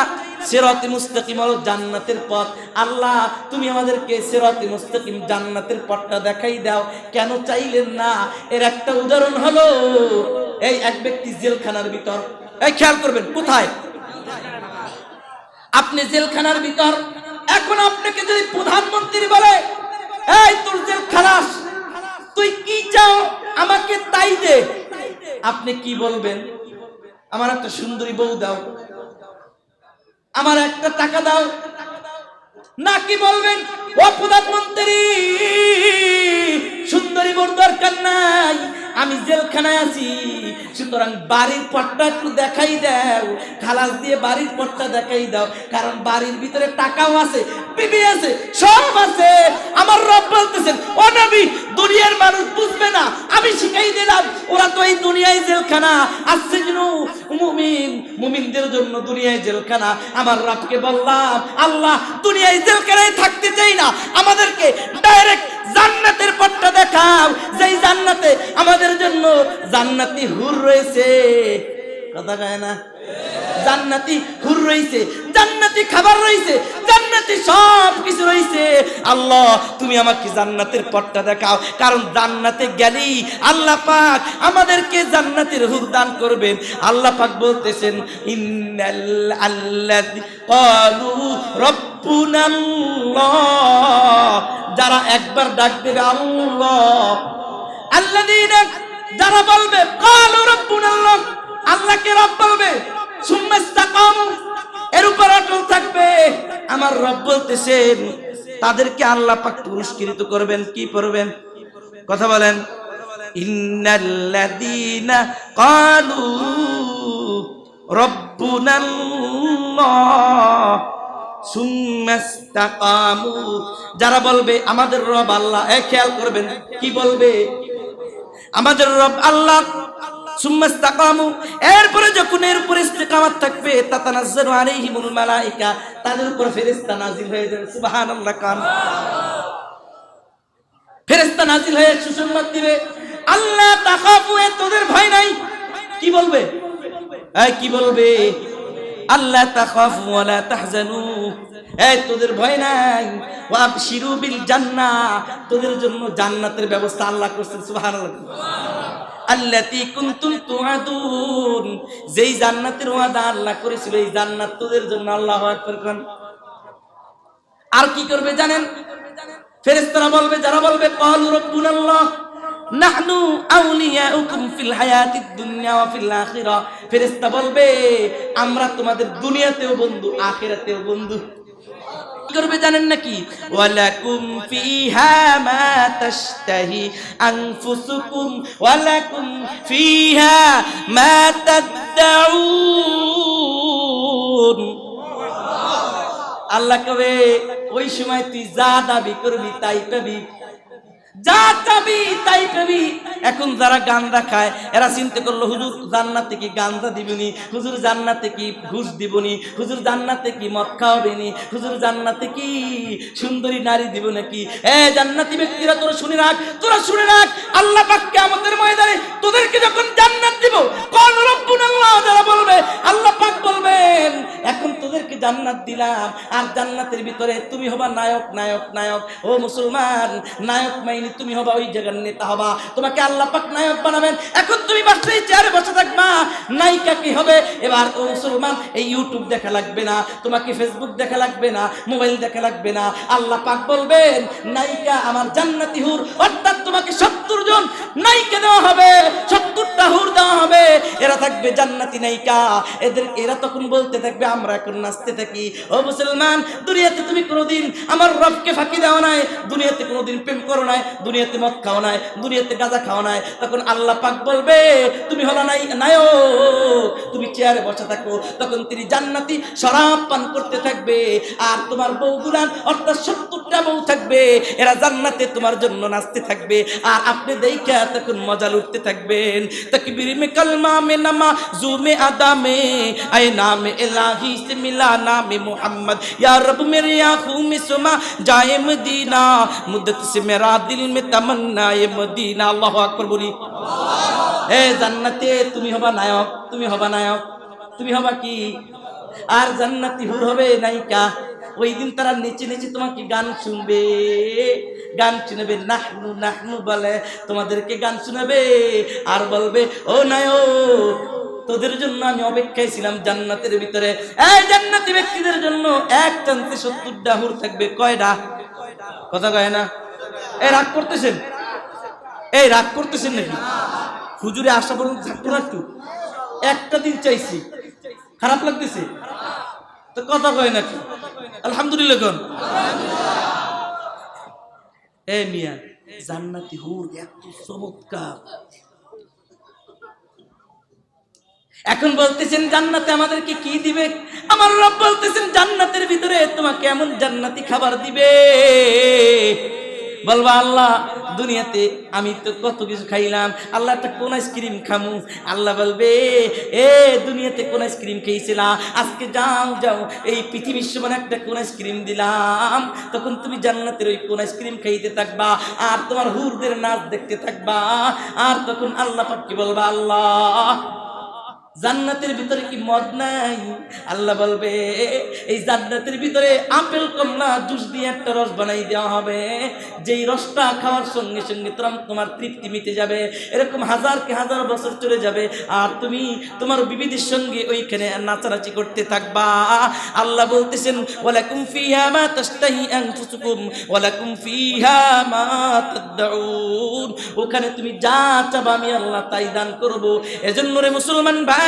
সিরাতে মুস্তাকিম হলো জান্নাতের পথ। আল্লাহ তুমি আমাদেরকে সিরাতে মুস্তাকিম জান্নাতের পথটা দেখাই দাও, কেন চাইলেন না? এর একটা উদাহরণ হলো এই এক ব্যক্তি জেলখানার ভিতর। এই খেয়াল করবেন, কোথায়? আপনি জেলখানার ভিতর। এখন আপনাকে যদি প্রধানমন্ত্রী বলে এই তোর জেল খালাস, তুই কি চাও আমাকে তাই দে, আপনি কি বলবেন? আমার একটা সুন্দরী বউ দাও, আমার একটা টাকা দাও, নাকি বলবেন ও প্রধানমন্ত্রী সুন্দরী বউর দরকার নাই, আমি জেলখানায় আছি, সুতরাং বাড়ির পথটা একটু দেখাই দাও, খালাস দিয়ে বাড়ির পথটা দেখাই দাও, কারণ বাড়ির ভিতরে টাকাও আছে, বিবি আছে, সব আছে। আমার রব বলতেছেন ও নবী দুনিয়ার মানুষ বুঝবে না, আমি শিখাই দিলাম, ওরা তো এই দুনিয়ায় জেলখানা আসছে মুমিন, মুমিনদের জন্য দুনিয়ায় জেলখানা। আমার রবকে বললাম আল্লাহ দুনিয়ায় জেলখানায় থাকতে চাই না, আমাদেরকে ডাইরেক্ট জান্নাতের পথটা দেখাও, যেই জান্নাতে আমাদের জন্য জান্নাতি হুর রয়েছে। কথা কয় না? জান্নাতি হুর রয়েছে, জান্নাতি খাবার রয়েছে, জান্নাতি সব কিছু রয়েছে। আল্লাহ তুমি আমাকে জান্নাতের পথটা দেখাও, কারণ জান্নাতে গেলেই আল্লাহ পাক আমাদেরকে জান্নাতের হুর দান করবেন। আল্লাহ পাক বলতেছেন ইন্নাল আল্লাযী ক্বালু রাব্বুনাল্লাহ, যারা একবার ডাক দেবে আল্লাহ, আল্লাযীনা যারা বলবে ক্বালু রাব্বুনাল্লাহ, আল্লাহকে রব বলবে, সুম্মা ইসতাকামু এর উপর অটল থাকবে, আমার রব বলতেছেন তাদেরকে আল্লাহ পাক পুরস্কৃত করবেন। কি করবেন? কথা বলেন। ইন্নাল্লাযীনা ক্বালু রাব্বুনাল্লাহ সুম্মা ইসতাকামু, যারা বলবে আমাদের রব আল্লাহ। খেয়াল করবেন কি বলবে? আমাদের রব আল্লাহ। সুম্মা ইসতাকামু, এরপরে যখন এর উপর ইস্তিকামত থাকবে তাতানাজ্জালু আলাইহিমুল মালায়েকা, তাদের উপর ফেরেশতা নাজিল হয়ে যাবে। সুবহানাল্লাহ। কান ফেরেশতা নাজিল হয়ে সুসংবাদ দিবে আল্লাহ তাখাফু, তোদের ভয় নাই। কি বলবে? কি বলবে? আল্লাহ তাখাফু ওয়া লা তাহজানু, তোদের ভয় নাই। ওয়া আবশিরু বিল জান্নাহ, তোদের জন্য জান্নাতের ব্যবস্থা আল্লাহ করছেন। সুবহানাল্লাহ। আল্লাতী কুনতুম তুআদুন, যেই জান্নাতের ওয়াদা আল্লাহ করেছিল এই জান্নাত তোদের জন্য। আল্লাহু আকবার। কোন আর কি করবে জানেন? ফেরেশতারা বলবে, যারা বলবে ক্বালু রাব্বুনাল্লাহ নাহনু আউলিয়াউকুম ফিল হায়াতিদ দুনিয়া ওয়া ফিল আখিরাহ, ফেরেশতা বলবে আমরা তোমাদের দুনিয়াতেও বন্ধু আখিরাতেও বন্ধু। করবে জানেন নাকি? ওয়ালাকুম ফিহা মা তাশতাহি আনফুসুকুম ওয়ালাকুম ফিহা মা তাদউন। আল্লাহ কবে ওই সময় তুই যা দাবি করবি তাই পাবি, যা চাবি তাই পাবি। এখন যারা গাঁজা খায় এরা চিন্তা করলো হুজুর জান্নাতে কি গাঁজা দিবনি, হুজুর জান্নাতে কি ঘুষ দিবনি, হুজুর জান্নাতে কি মদ খাওয়াবেনি, হুজুর জান্নাতে কি সুন্দরী নারী দিব নাকি? জান্নাতি ব্যক্তিরা তোরা শুনে রাখ, তোরা শুনে রাখ, আল্লাহ পাক কিয়ামতের ময়দানে তোদেরকে যখন জান্নাত দিব, কোন রব্বুনাল্লাহ যারা বলবে, আল্লাহ পাক বলবেন এখন তোদেরকে জান্নাত দিলাম, আর জান্নাতের ভিতরে তুমি হবা নায়ক নায়ক নায়ক। ও মুসলমান, নায়ক মাইনি তুমি হবা ওই জায়গার নেতা হবা, তোমাকে আল্লাহ পাক নায়ক বানাবেন। এখন তুমি বাসায় চেয়ারে বসে থাকবা, নায়িকা কি হবে? এবার ও মুসলমান, এই ইউটিউব দেখা লাগবে না, তোমাকে ফেসবুক দেখা লাগবে না, মোবাইল দেখা লাগবে না। আল্লাহ পাক বলবেন নায়িকা আমার জান্নাতি হুর, অর্থাৎ তোমাকে 70 জন নায়িকা দেওয়া হবে, 70টা হুর দেওয়া হবে, এরা থাকবে জান্নাতি নায়িকা। এরা তখন বলতে থাকবে আমরা এখন নাচতে থাকি। ও মুসলমান, দুনিয়াতে তুমি কোনোদিন আমার রবকে ফাঁকি দাও নাই, দুনিয়াতে কোনোদিন প্রেম করো নাই, দুনিয়াতে মদ খাও নাই, দুনিয়াতে গাঁজা খাও নাই। তখন আল্লাহ পাক বলবে তুমি হলো নায়ক, তুমি চেয়ারে বসে থাকো। তখন তিনি জান্নাতি শরাব পান করতে থাকবে, আর তোমার বউগুলান অর্থাৎ 70টা বউ থাকবে, এরা জান্নাতে তোমার জন্য নাচতে থাকবে, আর আপনি দেখা তখন মজা লুটতে থাকবেন। তাকবীর মে কলমা মে নামাজু মে আদা মে আয়ে নাম ইলাহি সে মিলা নাম মুহাম্মদ ইয়া রব মেরে আঁখোं में सुमा जाए मदीना मुद्दत से मेरा दिल में तमन्ना ये मदीना। আল্লাহু আকবার বলি। জান্নাতে তুমি হবা নায়ক, তুমি হবা নায়ক, তুমি হবা কি? আর জান্নাতি হুর হবে নায়িকা। ওই দিন তারা নেচে নেচে তোমাকে গান শুনবে, গান শুনবে, নাহনু নাহনু বলে তোমাদেরকে গান শুনাবে, আর বলবে ও নায়ক তোদের জন্য আমি অপেক্ষায় ছিলাম জান্নাতের ভিতরে। এই জান্নাতি ব্যক্তিদের জন্য এক চান্সে 70টা হুর থাকবে। কয়টা? কথা কয় না। রাগ করতেছেন? রাগ করতেছেন নাকি? হুজুরে আসা পর্যন্ত থাকতো না একটু? একটা দিন চাইছি, খারাপ লাগতেছে তো কথা কয় নাকি? আলহামদুলিল্লাহ কোন মিয়া জান্নাতি হুর এত চমৎকার। এখন বলতেছেন জান্নাতে আমাদেরকে কি দিবে? আমার রব বলতেছেন জান্নাতের ভিতরে তোমাকে এমন জান্নাতি খাবার দিবে, বলবা আল্লাহ দুনিয়াতে আমি তো কত কিছু খাইলাম, আল্লাহ একটা কোন আইসক্রিম খামু। আল্লাহ বলবে দুনিয়াতে কোন আইসক্রিম খেয়েছিলা, আজকে যাও যাও এই পৃথিবীর সমান একটা কোন আইসক্রিম দিলাম। তখন তুমি জান্নাতের ওই কোন আইসক্রিম খাইতে থাকবা, আর তোমার হুরদের নাচ দেখতে থাকবা। আর তখন আল্লাহ পাক কি বলবা, আল্লাহ জান্নাতের ভিতরে কি মদ নাই? আল্লাহ বলবে এই জান্নাতের ভিতরে আপেল কমলা জুস দিয়ে একটা রস বানাই দেওয়া হবে, যেই রসটা খাওয়ার সঙ্গে সঙ্গে তোমার তৃপ্তি মিটে যাবে। এরকম হাজার বছর চলে যাবে, আর তুমি তোমার বিবিদের সঙ্গে ওইখানে নাচানাচি করতে থাকবা। আল্লাহ বলতেছেন ওয়ালাকুম ফিহা মা তাশতাহি আনফুসুকুম ওয়ালাকুম ফিহা মা তাদউন, ওখানে তুমি যা চাবা আমি আল্লাহ তাই দান করব। এজন্য রে মুসলমান ভাই,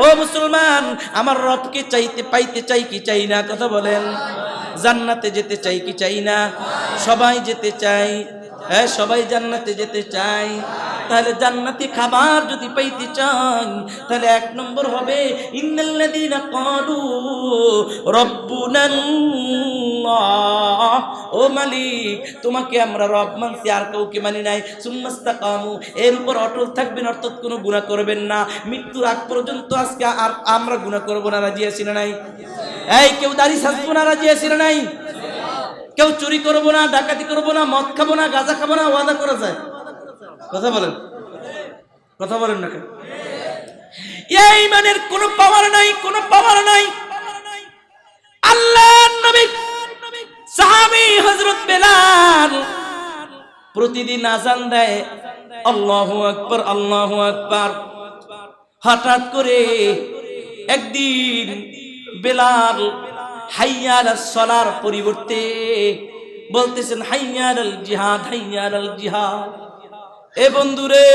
ও মুসলমান, আমার রবকে চাইতে পাইতে চাই কি চাই না? কথা বলেন। জান্নাতে যেতে চাই কি চাই না? সবাই যেতে চাই। সবাই জান্নাতে যেতে চাই। তাহলে জান্নাতি খাবার যদি পাইতে চাই, তাহলে 1 নম্বর হবে ইন্নাল্লাযীনা ক্বালু রব্বুনাল্লাহ, ও মালিক তোমাকে আমরা রব মানছি, আর কাউকে মানি নাই। সুম্মাস্তাকামু, এর উপর অটল থাকবেন, অর্থাৎ কোনো গুনাহ করবেন না। মৃত্যুর আগ পর্যন্ত আজকে আর আমরা গুনাহ করব না, রাজি আছি না নাই? কেউ দাড়ি ছাড়বো না, রাজি আছি না নাই? কেউ চুরি করবো না, ডাকাতি করবো না, মদ খাবো না, গাঁজা খাবো না, ওয়াদা করা যায়? কথা বলেন, কথা বলেন না কেন? এই ইমানের কোনো পাওয়ার নাই, কোনো পাওয়ার নাই। আল্লাহর নবী সাহাবী হযরত বেলাল প্রতিদিন আযান দেয়, আল্লাহু আকবার আল্লাহু আকবার। হঠাৎ করে একদিন বেলাল হাইয়া আলাস সালার পরিবর্তে বলতেছেন হাইয়া আলাল জিহাদ, হাইয়া আলাল জিহাদ। এ বন্ধুরে,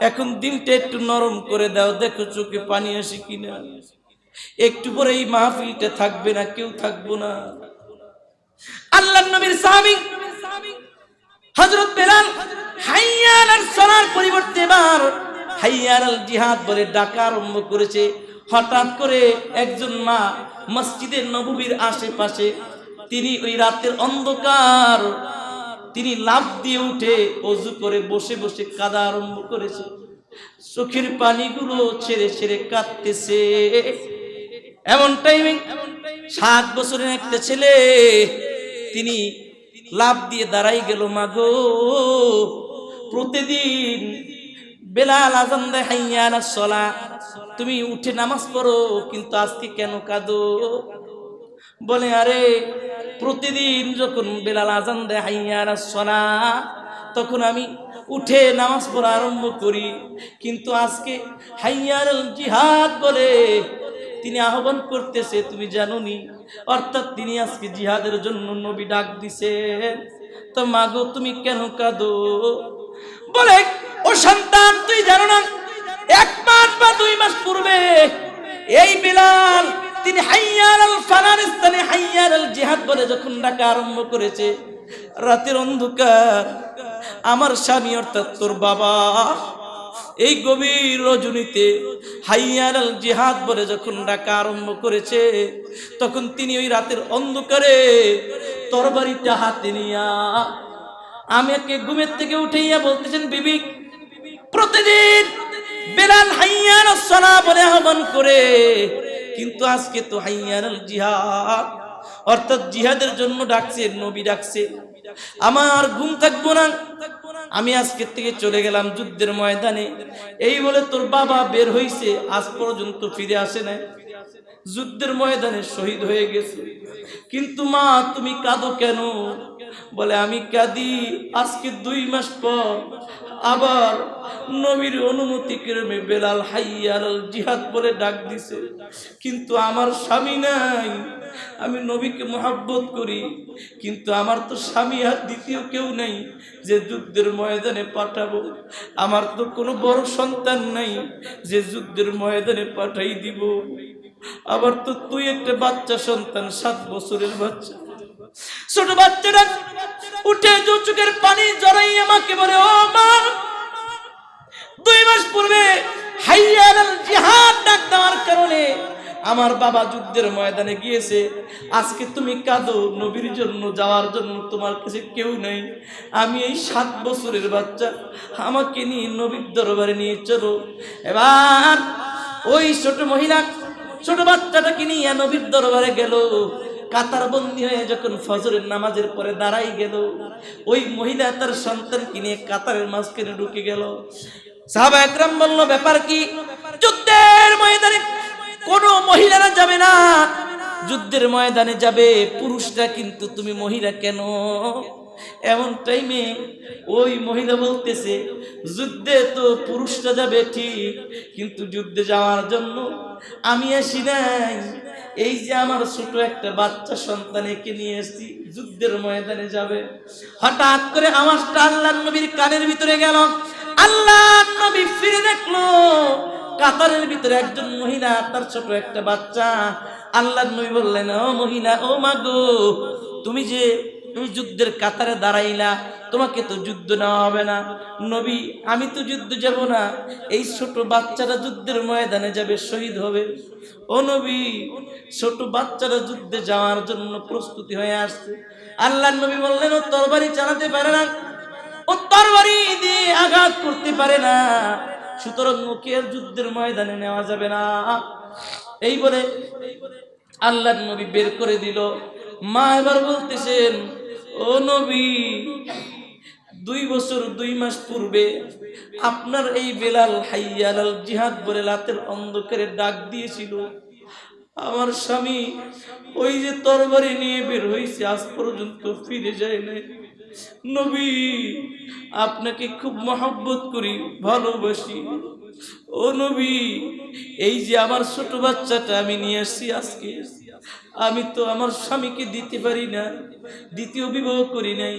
এখন দিনটা একটু নরম করে দাও, দেখো চোখে পানি আসে কিনা। একটু পরে এই মাহফিলটা থাকবে না, কেউ থাকবো না। আল্লাহর নবীর সাহাবী হযরত বেলাল হাইয়া আলাস সালার পরিবর্তে এবার হাইয়া আলাল জিহাদ বলে ডাকা আরম্ভ করেছে। হঠাৎ করে একজন মা মসজিদে নববীর আশেপাশে, তিনি ওই রাতের অন্ধকার, তিনি লাফ দিয়ে উঠে ওযু করে বসে বসে কাঁদা আরম্ভ করেছে। চোখের পানিগুলো ছেড়ে ছেড়ে কাঁদতেছে। এমন টাইমে 7 বছরের একটা ছেলে তিনি লাফ দিয়ে দাঁড়াই গেল, মাগো প্রতিদিন বেলাল আযান দেয় হাইয়া আলাস সালাহ, তুমি উঠে নামাজ পড়ো, কিন্তু আজকে কেন কাঁদো? বলে, আরে প্রতিদিন যখন বেলাল আযান দেয় হাইয়া আলাস সালাহ, তখন আমি উঠে নামাজ পড়া আরম্ভ করি, কিন্তু আজকে হাইয়া আলাল জিহাদ বলে তিনি আহ্বান করতেছে, তুমি জানোনি? অর্থাৎ তিনি আজকে জিহাদের জন্য নবী ডাক দিছেন। তো মাগো তুমি কেন কাঁদো? বলে, ও সন্তান, তুই জানো না 1 মাস বা 2 মাস পূর্বে এই বেলাল তিনি হাইয়া আলাল ফালার স্থানে হাইয়া আলাল জিহাদ বলে যখন ডাকা আরম্ভ করেছে, রাতের অন্ধকার আমার স্বামী অর্থাৎ তোর বাবা এই গভীর রজনীতে হাইয়া আলাল জিহাদ বলে যখন ডাকা আরম্ভ করেছে, তখন তিনি ওই রাতের অন্ধকারে তরবারিটা হাতে নিয়া আমাকে ঘুমের থেকে উঠাইয়া বলতেছেন, বিবি প্রতিদিন বেলাল হাইয়া আলাস সালাহ বলে আহ্বান করে, কিন্তু আজকে তো হাইয়া আলাল জিহাদ অর্থাৎ জিহাদের জন্য ডাকছে, নবী ডাকছে, আমার ঘুম থাকবো না, আমি আজকের থেকে চলে গেলাম যুদ্ধের ময়দানে। এই বলে তোর বাবা বের হইছে, আজ পর্যন্ত ফিরে আসে না, যুদ্ধের ময়দানে শহীদ হয়ে গেছে। কিন্তু মা তুমি কাঁদো কেন? বলে, আমি কাঁদি আজকে 2 মাস পর আবার নবীর অনুমতি ক্রমে বেলাল হাইয়া আলাল জিহাদ বলে ডাক দিছে, কিন্তু আমার স্বামী নাই। আমি নবীকে মহব্বত করি, কিন্তু আমার তো স্বামী আর দ্বিতীয় কেউ নেই যে যুদ্ধের ময়দানে পাঠাবো। আমার তো কোনো বড় সন্তান নাই যে যুদ্ধের ময়দানে পাঠাই দিব। আবার তো তুই একটা বাচ্চা সন্তান, 7 বছরের বাচ্চা। ছোট বাচ্চাটা উঠে চোখের পানি জড়াই আমাকে বলে, ও মা, 2 মাস পূর্বে হাইয়া আলাল জিহাদ ডাক দেওয়ার কারণে আমার বাবা যুদ্ধের ময়দানে গিয়েছে, আজকে তুমি কাঁদো, নবীর জন্য যাওয়ার জন্য তোমার কাছে কেউ নাই। আমি এই 7 বছরের বাচ্চা, আমাকে নিয়ে নবীর দরবারে নিয়ে চলো। এবার ওই ছোট মহিলা ছোট বাচ্চাটাকে নিয়ে নবীর দরবারে গেল। কাতার বন্দী হয়ে যখন ফজরের নামাজের পরে দাঁড়াই গেল, ওই মহিলা তার সন্তানকে নিয়ে কাতারের মাঝখানে ঢুকে গেল। সাহাবা একরাম বলল, ব্যাপার কি? যুদ্ধের ময়দানে কোনো মহিলারা যাবে না, যুদ্ধের ময়দানে যাবে পুরুষরা, কিন্তু তুমি মহিলা কেন? এমন টাইমে ওই মহিলা বলতেছে, যুদ্ধে তো পুরুষরা যাবে ঠিক, কিন্তু যুদ্ধে যাওয়ার জন্য আমি আসি নাই। এই যে আমার ছোট একটা বাচ্চা সন্তান, একে নিয়ে এসেছি, যুদ্ধের ময়দানে যাবে। হঠাৎ করে আওয়াজটা আল্লাহর নবীর কানের ভিতরে গেল। আল্লাহর নবী ফিরে দেখলো কাতারের ভিতরে একজন মহিলা, তার ছোট একটা বাচ্চা। আল্লাহর নবী বললেন, ও মহিলা, ও মাগো, তুমি যে এই যুদ্ধের কাতারে দাঁড়াইলা, তোমাকে তো যুদ্ধ নেওয়া হবে না। নবী, আমি তো যুদ্ধ যাব না, এই ছোট বাচ্চারা যুদ্ধের ময়দানে যাবে, শহীদ হবে। ও নবী, ছোট বাচ্চারা যুদ্ধে যাওয়ার জন্য প্রস্তুতি হয়ে আসছে। আল্লাহর নবী বললেন, ও তরবারি চালাতে পারে না, ও তরবারি দিয়ে আঘাত করতে পারে না, সুতরাং ওকে আর যুদ্ধের ময়দানে নেওয়া যাবে না। এই বলে আল্লাহর নবী বের করে দিল। মা এবার বলতেছেন, ও নবী, 2 বছর 2 মাস পূর্বে আপনার এই বেলাল হাইয়া আলাল জিহাদ বলে রাতের অন্ধকারে ডাক দিয়েছিল। আমার স্বামী ওই যে তরবারি নিয়ে বের হয়েছে, আজ পর্যন্ত ফিরে যায় নাই। নবী, আপনাকে খুব মহব্বত করি, ভালোবাসি। ও নবী, এই যে আমার ছোট বাচ্চাটা আমি নিয়ে আসছি আজকে, আমি তো আমার স্বামীকে দিতে পারি না, দ্বিতীয় বিবাহ করি নাই,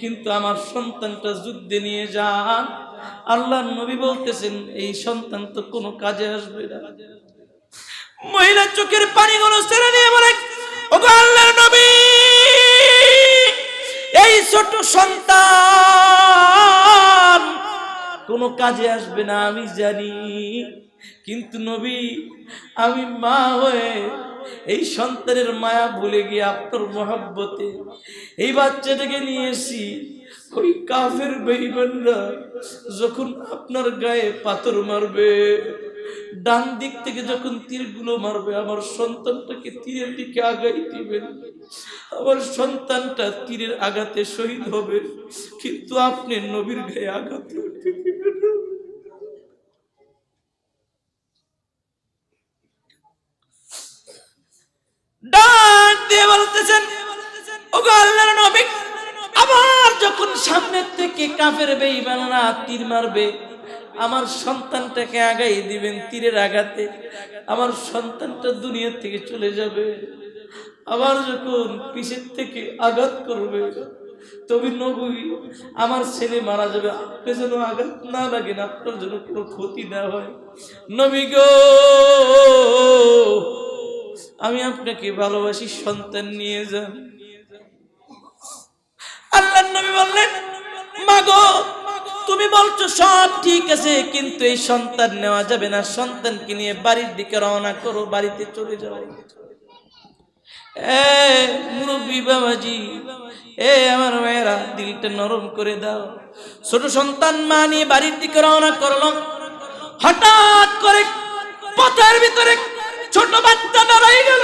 কিন্তু আমার সন্তানটা যুদ্ধে নিয়ে যান। আল্লাহর নবী বলতেছেন, এই সন্তান তো কোনো কাজে আসবে না। মহিলা চোখের পানিগুলো ছেড়ে দিয়ে বলে, ওগো আল্লাহর নবী, এই ছোট সন্তান কোনো কাজে আসবে না আমি জানি, কিন্তু নবী আমি মা হয়ে এই সন্তানের মায়া ভুলে গিয়ে আপনার মহব্বতে এই বাচ্চাটাকে নিয়ে এসি। ওই কাফের বেঈমানরা যখন আপনার গায়ে পাথর মারবে, ডান দিক থেকে যখন তীরগুলো মারবে, আমার সন্তানটাকে তীরের দিকে আগাই দিবেন। আমার সন্তানটা তীরের আঘাতে শহীদ হবে, কিন্তু আপনি নবীর গায়ে আঘাত করতে দিবেন না। ডাক দিয়ে বলতেছেন, ওগো আল্লাহর নবী, আবার যখন সামনের থেকে কাফের বেঈমানরা তীর মারবে, আমার সন্তানটাকে আগাই দিবেন তীরের আঘাতে, আমার সন্তানটা দুনিয়া থেকে চলে যাবে। আবার যখন পিছের থেকে আঘাত করবে, তবে নবী আমার ছেলে মারা যাবে, আপনি যেন আঘাত না লাগে, না আপনার যেন কোনো ক্ষতি না হয়। নবী গো, আমি আপনাকে ভালোবাসি, সন্তান নিয়ে যান। আল্লাহর নবী বললেন, মাগো তুমি বলছো সব ঠিক আছে, কিন্তু এই সন্তান নেওয়া যাবে না, সন্তানকে নিয়ে বাড়ির দিকে রওনা করো, বাড়িতে চলে যাও। মুরব্বী বাবাজি, আমার মেয়েরা, দিলটা নরম করে দাও। ছোট সন্তান মা নিয়ে বাড়ির দিকে রওনা করলাম। হঠাৎ করে পথের ভিতরে ছোট বাচ্চা দাঁড়াই গেল।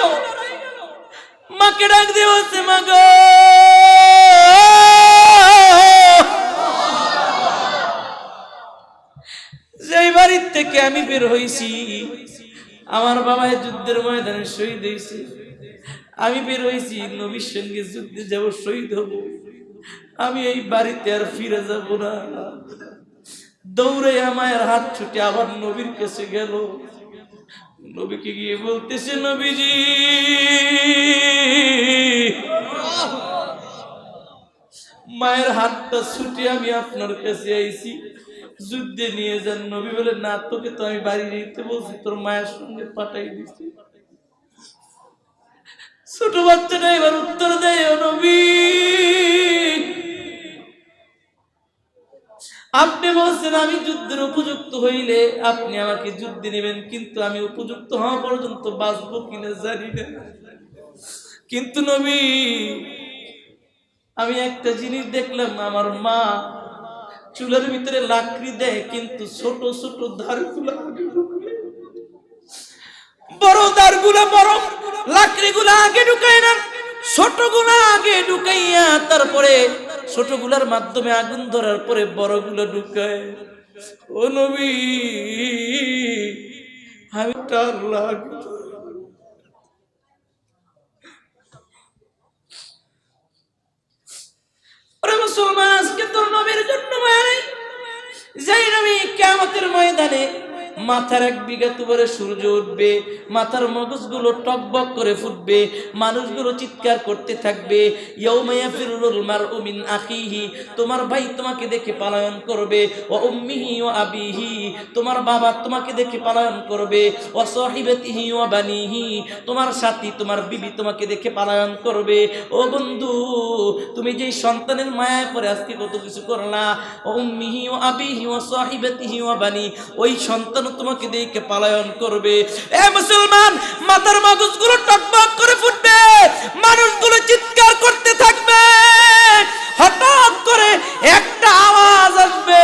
মাকে ডাক দিয়ে বলছে, মা গো, যেই বাড়ির থেকে আমি বের হইছি, আমার বাবা যুদ্ধের ময়দানে শহীদ হয়েছে, আমি বের হইছি নবীর সঙ্গে যুদ্ধে যাব, শহীদ হব, আমি এই বাড়িতে আর ফিরে যাব না। দৌড়ে আমার হাত ছুটে আবার নবীর কাছে গেল। নবীকে গিয়ে বলতেছে, নবীজি মায়ের হাতটা ছুটে আমি আপনার কাছে আইছি, যুদ্ধে নিয়ে যান। নবী বলে, না, তোকে তো আমি বাড়ি যেতে বলছি, তোর মায়ের সঙ্গে পাঠাই দিছি। ছোট বাচ্চাটা এবার উত্তর দেয়, ও নবী, আপনি বলছেন আমি যুদ্ধের উপযুক্ত হইলে আপনি আমাকে যুদ্ধে নেবেন, কিন্তু আমি উপযুক্ত হওয়া পর্যন্ত বাঁচবো কিনা জানি না। কিন্তু নবী, আমি একটা জিনিস দেখলাম, আমার মা চুলার ভিতরে লাকড়ি দেয়, কিন্তু ছোট ছোট ধারগুলা বড় ধারগুলা, বড় লাকড়িগুলা আগে ঢুকায় না, ছোটগুলা আগে ঢুকাইয়া তারপরে ছোটগুলার মাধ্যমে আগুন ধরার পরে বড়গুলো ঢুকায়। ও নবী, আমি তার লাগবে। মুসলমান, আজকে তোর নবীর জন্য মায়া নাই। যেই নবী কিয়ামতের ময়দানে মাথার 1 বিঘা তুবরে সূর্য উঠবে, মাথার মগজগুলো টকবক করে ফুটবে, মানুষগুলো চিৎকার করতে থাকবে, ইয়াউমা ইয়াফিরুল মারউ মিন আখিহি, তোমার ভাই তোমাকে দেখে পলায়ন করবে, ওয়া উম্মিহি ওয়া আবিহি, তোমার বাবা তোমাকে দেখে পলায়ন করবে, ওয়া সাহিবাতিহি ওয়া বানিহি, তোমার সাথী তোমার বিবি তোমাকে দেখে পলায়ন করবে। ও বন্ধু, তুমি যেই সন্তানের মায়ায় পড়ে আজকে কত কিছু করলা, ওয়া উম্মিহি ওয়া আবিহি ওয়া সাহিবাতিহি ওয়া বানি, ওই সন্তান তোমাকে দেখে পলায়ন করবে। এ মুসলমান, মাথার মগজগুলো টকবক করে ফুটবে, মানুষগুলো চিৎকার করতে থাকবে, হঠাৎ করে একটা আওয়াজ আসবে।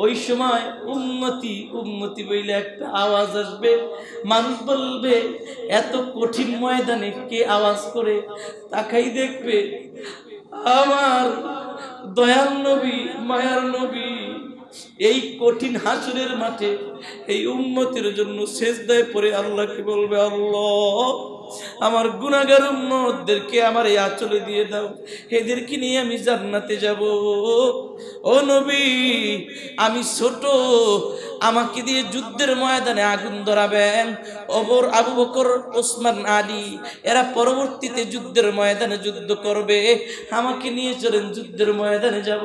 ওই সময় উম্মতি উম্মতি বলে একটা আওয়াজ আসবে। মানুষ বলবে, এত কঠিন ময়দানে কে আওয়াজ করে? তাকাই দেখবে আমার দয়াল নবী, মায়ার নবী এই কঠিন হাসরের মাঠে এই উম্মতের জন্য সেজদায় পড়ে আল্লাহকে বলবে, আল্লাহ আমার গুনাহগার উম্মতদেরকে আমার এই আঁচলে দিয়ে দাও, এদেরকে নিয়ে আমি জান্নাতে যাব। ও নবী, আমি ছোট, আমাকে দিয়ে যুদ্ধের ময়দানে আগুন ধরাবেন। আবু বকর, ওসমান, আলী এরা পরবর্তীতে যুদ্ধের ময়দানে যুদ্ধ করবে, আমাকে নিয়ে চলেন, যুদ্ধের ময়দানে যাব।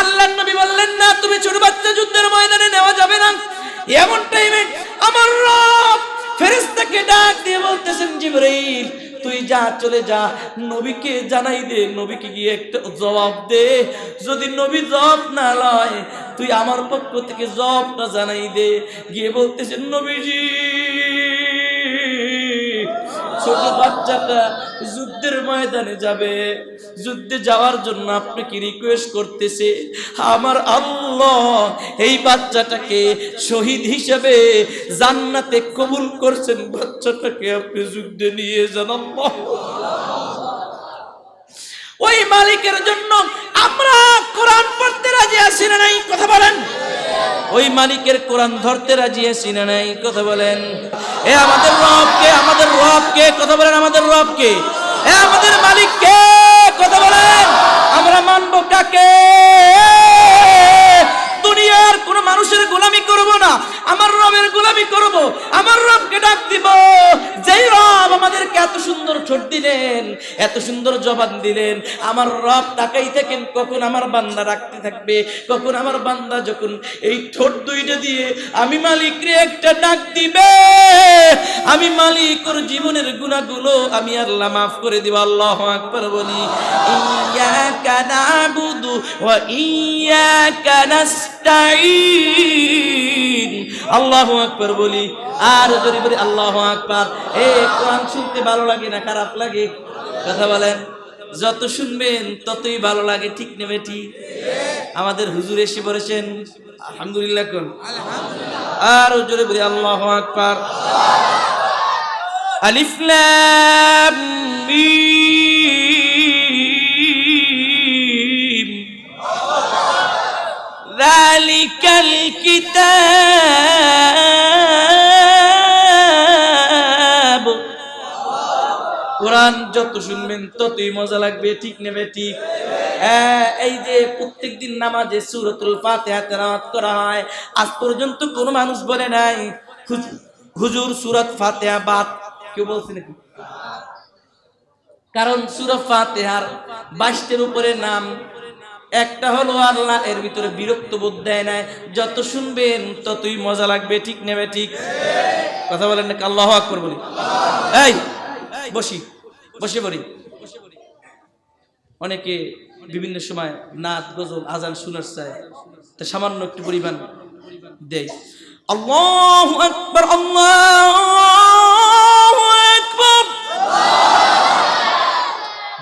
আল্লাহর নবী বললেন, না, তুমি ছোট বাচ্চা যুদ্ধের ময়দানে নেওয়া যাবে না। এমন টাইমে আমার রব ফেরেশতাকে ডাক দিয়ে বলতেছেন, জিবরাইল তুই যা, চলে যা, নবীকে জানাই দে, নবীকে গিয়ে একটা জবাব দে। যদি নবী জবাব না লয়, তুই আমার পক্ষ থেকে জবাবটা জানাই দে। গিয়ে বলতেছেন, নবীজি ছোট বাচ্চাটা যুদ্ধের ময়দানে যাবে, যুদ্ধে যাওয়ার জন্য আপনাকে রিকোয়েস্ট করতেছে। আমার আল্লাহ এই বাচ্চাটাকে শহীদ হিসেবে জান্নাতে কবুল করছেন, বাচ্চাটাকে আপনি যুদ্ধে নিয়ে যান। আল্লাহ, ওই মালিকের জন্য আমরা কোরআন পড়তে রাজি আছি না নাই? কথা বলেন। ওই মালিকের কোরআন ধরতে রাজি আছি না নাই? কথা বলেন। এ আমাদের রবকে, আমাদের রবকে, কথা বলেন, আমাদের রবকে, এ আমাদের মালিককে, কথা বলেন। আমরা মানবো কাকে? দুনিয়ার কোন মানুষের গোলামি করব না, আমার রবের গোলামি করব। আমার রবকে ডাক দিব, যেই রব আমাদেরকে এত সুন্দর ঠোঁট দিলেন, এত সুন্দর জবান দিলেন। আমার রব তাকাই থাকেন কখন আমার বান্দা রাখতে থাকবে, কখন আমার বান্দা যখন এই ঠোঁট দুইটা দিয়ে আমি মালিকরে একটা ডাক দিবে, আমি মালিক ওর জীবনের গুনাহগুলো আমি আল্লাহ মাফ করে দিব। আল্লাহু আকবার বলি। ইয়াকা নাবুদু ওয়া ইয়াকা নাস্তাঈন। আল্লাহু আকবার বলি। আর জোরে বলি আল্লাহু আকবার। এই কোরআন শুনতে ভালো লাগে না খারাপ লাগে? কথা বলেন। যত শুনবেন ততই ভালো লাগে, ঠিক নেবে ঠিক? আমাদের হুজুর এসে বলেছেন আলহামদুলিল্লাহ কোন, আর জোরে বলি আল্লাহু আকবার। আলিফ লাম মিম যালিকাল কিতাব। কোরআন যত শুনবেন ততই মজা লাগবে, ঠিক নেবে ঠিক? এই যে প্রত্যেকদিন নামাজে সূরাতুল ফাতিহা তেলাওয়াত করা হয়, আজ পর্যন্ত কোনো মানুষ বলে নাই হুজুর সূরাত ফাতিহা বাদ। কেউ বলছে নাকি? কারণ সূরা ফাতিহার 22টার উপরে নাম, একটা হলো আল্লাহ, এর ভিতরে বিরক্ত বোধ দেয় নাই। যত শুনবেন ততই মজা লাগবে, ঠিক নেবে ঠিক? কথা বলেন না? আল্লাহু আকবার বলি। এই বসি, বসে পড়ি। অনেকে বিভিন্ন সময় নাচ গজল আজান শোনার চায়, তা সামান্য একটু পরিমাণ দেয়। আল্লাহু আকবার, আল্লাহু আকবার।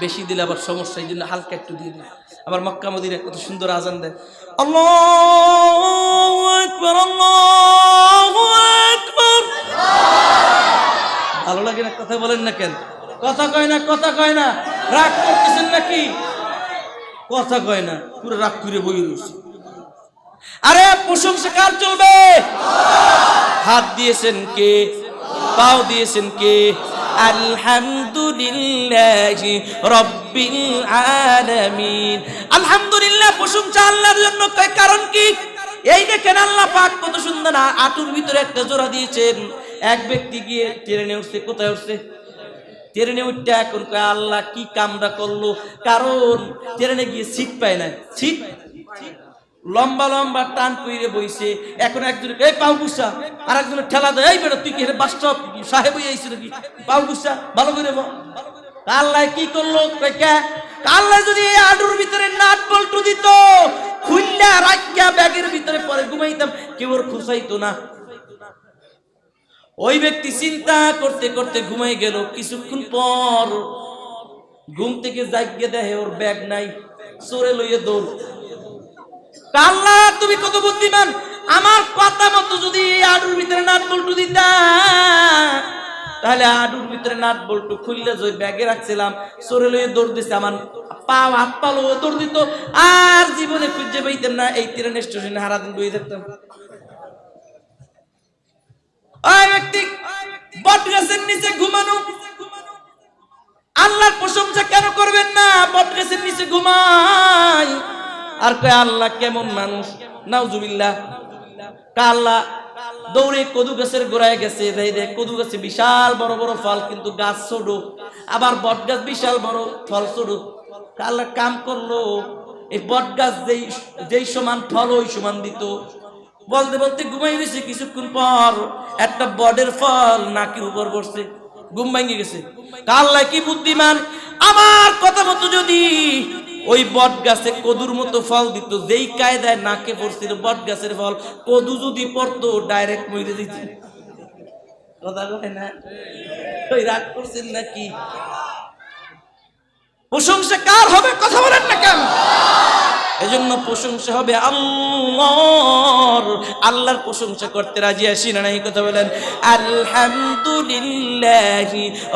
বেশি দিলে আবার সমস্যা, এই জন্য হালকা একটু দিয়ে দিই। আবার মক্কা মদিনায় কত সুন্দর আজান দেয়, আল্লাহু আকবার, আল্লাহু আকবার। ভালো লাগে না? কথা বলেন না কেন? কথা কয় না, কথা কয় না। রাগ করতেছেন নাকি? কথা কয় না, পুরো রাগ করে বই রয়েছে। আরে প্রশংসা কার চলবে? হাত দিয়েছেন কে? পাও দিয়েছেন কে? আলহামদুলিল্লাহি রাব্বিল আলামিন। আলহামদুলিল্লাহ, প্রশংসা আল্লাহর জন্য। কারণ কি? এই দেখেন আল্লাহ পাক কত সুন্দর আটুর ভিতরে একটা জোড়া দিয়েছেন। এক ব্যক্তি গিয়ে ট্রেনে উঠছে, কোথায় উঠছে? ট্রেনে উঠতে এখন কয় আল্লাহ কি কামরা করলো, কারণ ট্রেনে গিয়ে সিট পায় না। সিট লম্বা লম্বা টান কইরে বইছে। এখন একজন এই পাও গুসা, আর একজনের ঠেলা দেয়, এই বেটা তুই কি বাস স্টপ সাহেব হয়ে আইছিস নাকি? পাও গুসা ভালো করে বল। আল্লাহ কি করলো? আল্লাহ যদি এই আডুর ভিতরে নাট বল্টু দিত, খুললা রাখিয়া ব্যাগের ভিতরে পরে ঘুমাইতাম, কেউ ওর খুশাইতো না। ওই ব্যক্তি চিন্তা করতে করতে ঘুমাই গেল। কিছুক্ষণ পর ঘুম থেকে জাগিয়ে দেখে ওর ব্যাগ নাই, চোরে লইয়ে দৌড়। আল্লাহ তুমি কত বুদ্ধিমান, আমার কথা মতো যদি আডুর ভিতরে নাট বল্টু দিতা, তাহলে আডুর ভিতরে নাট বল্টু খুললে যে ব্যাগে রাখছিলাম, চোরে লইয়ে দৌড় দিছে, আমার পা হাত পা লইয়ে দৌড় দিত, আর জীবনে খুঁজে পাইতাম না। এই ট্রেন স্টেশনে সারাদিন বই থাকতাম। ওই ব্যক্তি বট গাছের নিচে ঘুমানো, আল্লাহর প্রশংসা কেন করবেন না? বট গাছের নিচে ঘুমাই আর কয় আল্লাহ কেমন মানুষ, নাউজুবিল্লাহ। আল্লাহ দৌড়ে কদু গাছের গোড়ায় গেছে, দেখ কদু গাছে বিশাল বড় বড় ফল, কিন্তু গাছ ছোট। আবার বট গাছ বিশাল বড়, ফল ছোট। আল্লাহ কাম করলো, এই বট গাছ যেই সমান ফল ওই সমান দিত, বলতে বলতে ঘুমাই গেছে। কিছুক্ষণ পর একটা বটের ফল নাকের উপর পড়ছে, ঘুম ভেঙে গেছে। আল্লাহ কি বুদ্ধিমান, আমার কথা মতো যদি ওই বট গাছে কদুর মতো ফল দিত, যেই কায়দায় নাকে পড়ছিল বট গাছের ফল, কদু যদি পড়তো ডাইরেক্ট মরে দিত। কথা বলে না, ওই রাগ করছেন নাকি? প্রশংসা কার হবে? কথা বলেন না কেন? এজন্য প্রশংসা হবে আল্লাহর। আল্লাহর প্রশংসা করতে রাজি আছি না নাই? কথা বলেন আলহামদুলিল্লাহি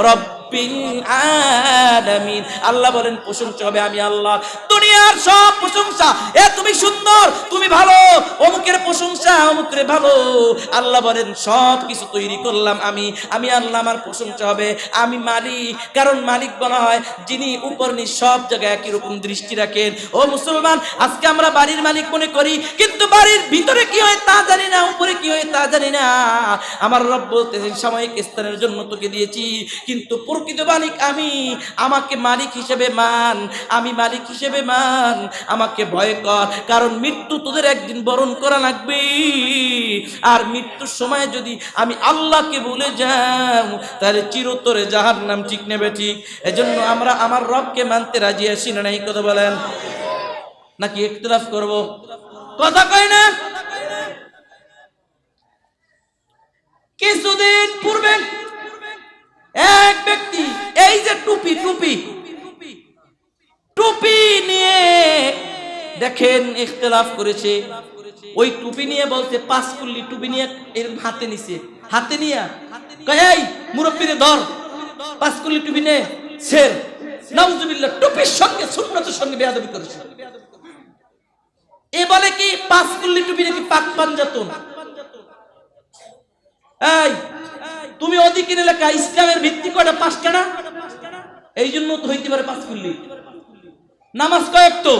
রাব্বিল আলামিন। আল্লাহ বলেন প্রশংসা হবে আমি আল্লাহ। দুনিয়ার সব প্রশংসা, এ তুমি সুন্দর, তুমি ভালো, অমুকের প্রশংসা, অমুকের ভালো। আল্লাহ বলেন সব কিছু তৈরি করলাম আমি আল্লাহ, আমার প্রশংসা হবে আমি মালিক। কারণ মালিক বলা হয় যিনি উপর নিচ সব জায়গায় একই রকম দৃষ্টি রাখেন। ও মুসলমান, আজকে আমরা বাড়ির মালিক মনে করি, কিন্তু বাড়ির ভিতরে কি হয় তা জানি না, উপরে কি হয় তা জানি না। আমার রব বলতেছেন সাময়িক স্থানের জন্য তোকে দিয়েছি, কিন্তু প্রকৃত মালিক আমি। আমাকে মালিক হিসেবে মান, আমি মালিক হিসেবে মান, আমাকে ভয় কর। কারণ মৃত্যু তোদের একদিন বরণ করা লাগবে, আর মৃত্যুর সময় যদি আমি আল্লাহকে ভুলে যাও তাহলে চিরতরে জাহান্নাম। ঠিক নেবে ঠিক? এজন্য আমরা আমার রবকে মানতে রাজি আছি না নাই? কথা বলেন, নাকি ইখতিলাফ করব? কথা কয় না? কিছুদিন পূর্বে এক ব্যক্তি, এই যে টুপি টুপি টুপি নিয়ে দেখেন ইখতিলাফ করেছে। ওই টুপি নিয়ে বলতে 5 কুল্লি টুপি নিয়ে এর হাতে নিছে, হাতে নিয়া কয় এই মুরব্বিরে ধর, 5 কুল্লি টুপি নে ছেড়। নাউজুবিল্লাহ, টুপির সঙ্গে সুন্নতের সঙ্গে বেয়াদবি করেছে। এ বলে কি 5 কুল্লি টুপি নাকি পাক পাঞ্জাতন। এই তুমি অধিকার এলাকা ইসলামের ভিত্তি কয়টা? 5টা না? এই জন্য তো হইতে পারে 5 কুল্লি। নামাজ কয়েক তো,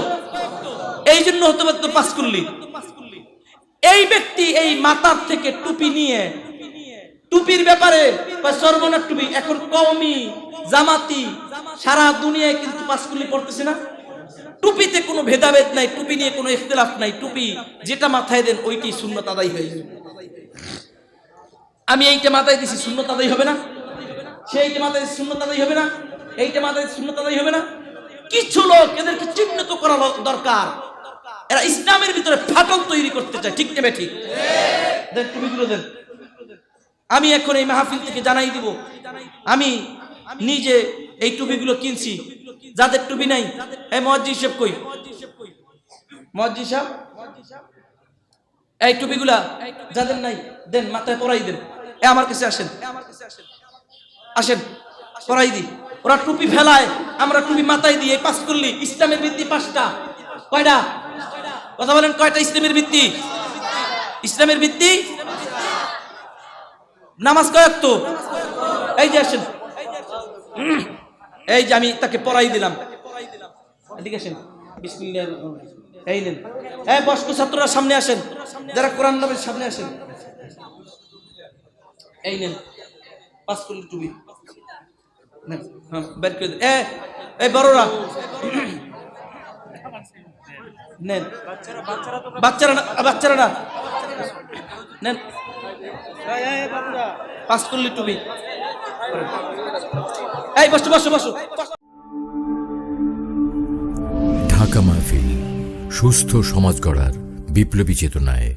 এই জন্য হতে পারে 5 কুল্লি। এই ব্যক্তি এই মাথার থেকে টুপি নিয়ে টুপির ব্যাপারে সর্বনাশ টুপি। এখন কওমি জামাতি সারা দুনিয়ায় কিন্তু 5 কুল্লি পড়তেছে না। টুপিতে কোনো ভেদাভেদ নাই, টুপি নিয়ে কোনো ইখতিলাফ নাই। টুপি যেটা মাথায় দেন ওইটি সুন্নাত আদায় হয়ে যাবে। আমি এইটা মাথায় দিছি, সুন্নাত আদায় হবে না? সেইটা মাথায় দিছি, সুন্নাত আদায় হবে না? এইটা মাথায় দিছি, সুন্নাত আদায় হবে না? কিছু লোক এদেরকে চিহ্নিত করা দরকার। এরা ইসলামের ভিতরে ফাটল তৈরি করতে চায়। ঠিক নেবে ঠিক? দেন টুপিগুলো দেন। আমি এখন এই মাহফিল থেকে জানাই দিব, আমি নিজে এই টুপিগুলো কিনছি। যাদের টুপি নাই, এই মুয়াজ্জিন সাহেব কই? মুয়াজ্জিন সাহেব, এই টুপিগুলা যাদের নাই দেন, মাথায় পরাই দেন। আমার কাছে আসেন, আসেন পরাই দিই। ওরা টুপি ফেলায়, আমরা টুপি মাথায় দিই। 5 কুল্লি ইসলামের ভিত্তি 5টা। কয়টা? কথা বলেন, কয়টা ইসলামের ভিত্তি? ইসলামের ভিত্তি নামাজ কয়েক তো। এই যে আসেন, এই যে আমি তাকে পড়াই দিলাম। এদিকে আসেন, বিসমিল্লাহ। এই নেন, এই বয়স্ক ছাত্ররা সামনে আসেন, যারা কোরআন নবীর সামনে আসেন। এই নেন 5 কুল্লি টুপি নেন। হ্যাঁ, বের করে দেন। এই বড়রা নেন, বাচ্চারা না নেন 5 কুল্লি টুপি। এই বসো বসো বসো। ঢাকা মাহফিল, সুস্থ সমাজ গড়ার বিপ্লবী চেতনায়।